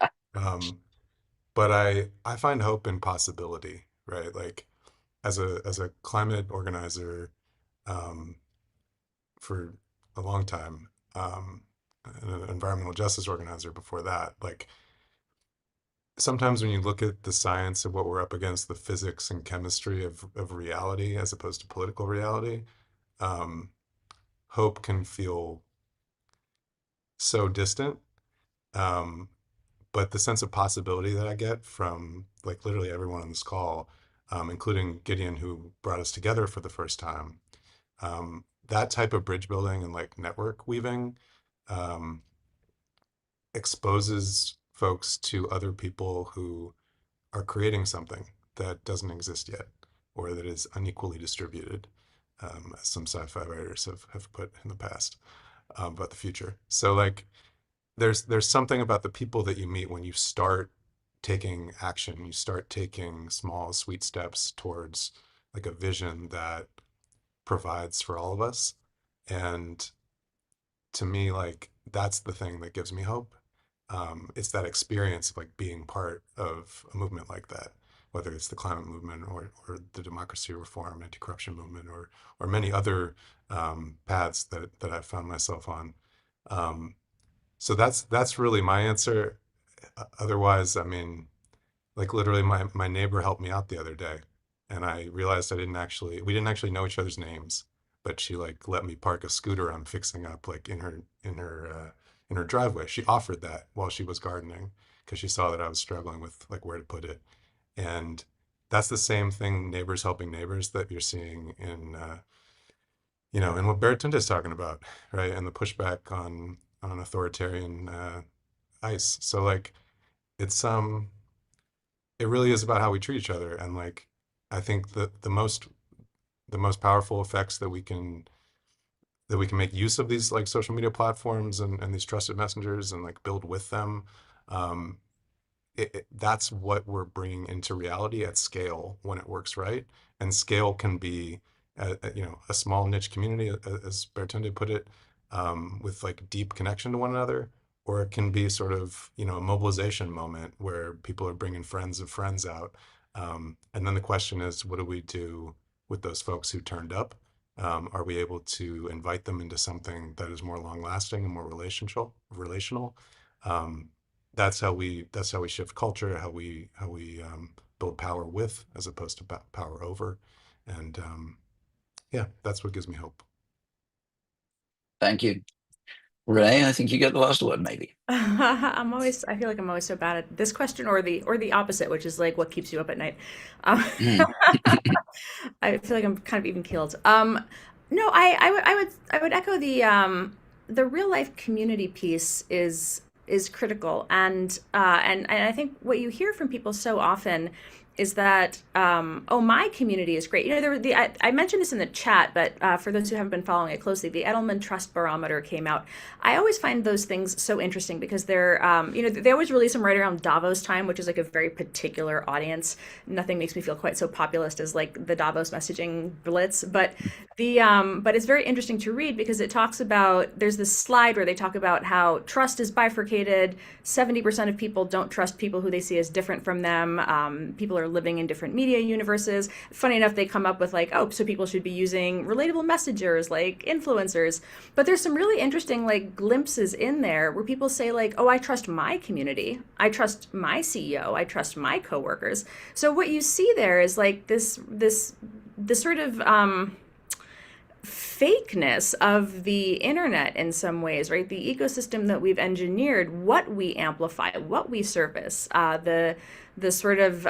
But I find hope in possibility, right? Like as a climate organizer for a long time, and an environmental justice organizer before that, like sometimes when you look at the science of what we're up against, the physics and chemistry of reality as opposed to political reality, hope can feel so distant. But the sense of possibility that I get from like literally everyone on this call, including Gideon, who brought us together for the first time, that type of bridge building and like network weaving exposes folks to other people who are creating something that doesn't exist yet or that is unequally distributed, as some sci-fi writers have put in the past about the future. So like there's something about the people that you meet when you start taking action, you start taking small, sweet steps towards like a vision that provides for all of us. And to me, like that's the thing that gives me hope. It's that experience of like being part of a movement like that, whether it's the climate movement or the democracy reform, anti-corruption movement, or many other paths that I've found myself on. So that's really my answer. Otherwise, I mean, like literally my neighbor helped me out the other day and I realized we didn't actually know each other's names, but she like let me park a scooter I'm fixing up like in her driveway. She offered that while she was gardening because she saw that I was struggling with like where to put it. And that's the same thing, neighbors helping neighbors, that you're seeing in what Baratunde is talking about, right? And the pushback on authoritarian ICE. So like it's it really is about how we treat each other. And like I think that the most powerful effects that we can make use of these like social media platforms and these trusted messengers and like build with them. Um, that's what we're bringing into reality at scale when it works right. And scale can be, a small niche community, as Bertunde put it, with like deep connection to one another, or it can be sort of, a mobilization moment where people are bringing friends of friends out. And then the question is, what do we do with those folks who turned up? Are we able to invite them into something that is more long lasting and more relational? That's how we shift culture, how we build power with as opposed to power over. And yeah, that's what gives me hope. Thank you. Renee, I think you get the last word, maybe. I feel like I'm always so bad at this question or the opposite, which is like what keeps you up at night. I feel like I'm kind of even keeled. No, I would echo the real life community piece is critical, and I think what you hear from people so often is that oh, my community is great. I mentioned this in the chat, but for those who haven't been following it closely, the Edelman Trust Barometer came out. I always find those things so interesting because they're they always release them right around Davos time, which is like a very particular audience. Nothing makes me feel quite so populist as like the Davos messaging blitz, but but it's very interesting to read because it talks about, there's this slide where they talk about how trust is bifurcated. 70% of people don't trust people who they see as different from them. People are living in different media universes. Funny enough, they come up with like, oh, so people should be using relatable messengers like influencers. But there's some really interesting like glimpses in there where people say like, oh, I trust my community, I trust my CEO, I trust my coworkers. So what you see there is like this sort of fakeness of the internet in some ways, right? The ecosystem that we've engineered, what we amplify, what we service, the sort of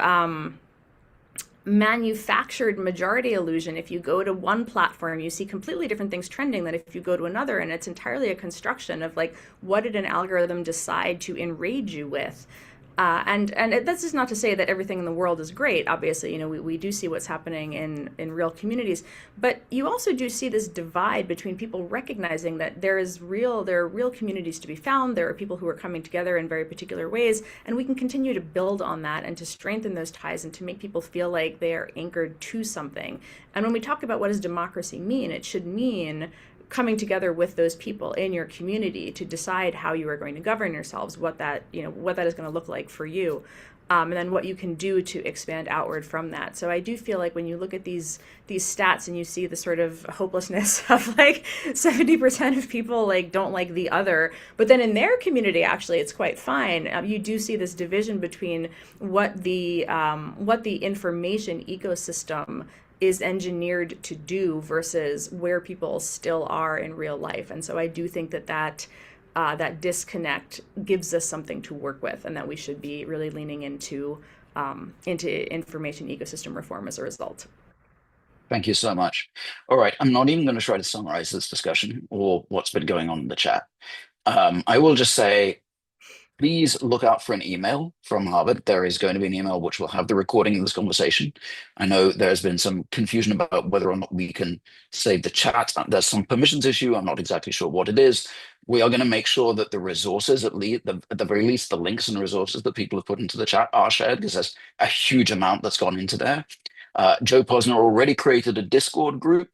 manufactured majority illusion. If you go to one platform, you see completely different things trending than if you go to another, and it's entirely a construction of like, what did an algorithm decide to enrage you with? And that's just not to say that everything in the world is great. Obviously, you know, we do see what's happening in real communities, but you also do see this divide between people recognizing that there are real communities to be found. There are people who are coming together in very particular ways, and we can continue to build on that and to strengthen those ties and to make people feel like they are anchored to something. And when we talk about what does democracy mean, it should mean coming together with those people in your community to decide how you are going to govern yourselves, what that is going to look like for you, and then what you can do to expand outward from that. So I do feel like when you look at these stats and you see the sort of hopelessness of like 70% of people like don't like the other, but then in their community actually it's quite fine. You do see this division between what the information ecosystem is engineered to do versus where people still are in real life. And so I do think that disconnect gives us something to work with, and that we should be really leaning into information ecosystem reform as a result. Thank you so much. All right, I'm not even going to try to summarize this discussion or what's been going on in the chat. I will just say, please look out for an email from Harvard. There is going to be an email which will have the recording of this conversation. I know there's been some confusion about whether or not we can save the chat. There's some permissions issue. I'm not exactly sure what it is. We are going to make sure that the resources, at the very least, the links and resources that people have put into the chat are shared, because there's a huge amount that's gone into there. Joe Posner already created a Discord group.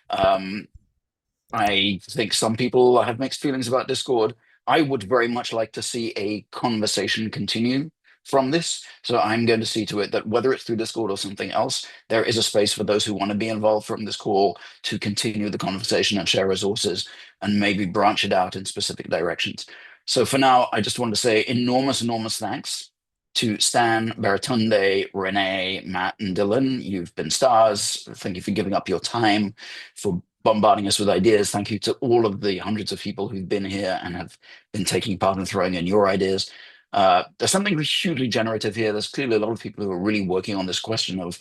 I think some people have mixed feelings about Discord. I would very much like to see a conversation continue from this. So I'm going to see to it that whether it's through Discord or something else, there is a space for those who want to be involved from this call to continue the conversation and share resources and maybe branch it out in specific directions. So for now, I just want to say enormous, enormous thanks to Stan, Baratunde, Renee, Matt, and Dylan. You've been stars. Thank you for giving up your time, for bombarding us with ideas. Thank you to all of the hundreds of people who've been here and have been taking part in throwing in your ideas. There's something hugely generative here. There's clearly a lot of people who are really working on this question of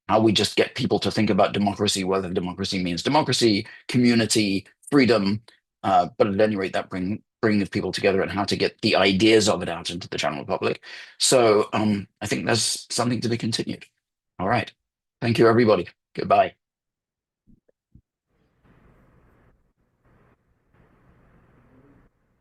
how we just get people to think about democracy, whether democracy means democracy, community, freedom, but at any rate, that bring people together and how to get the ideas of it out into the general public. So I think there's something to be continued. All right. Thank you, everybody. Goodbye.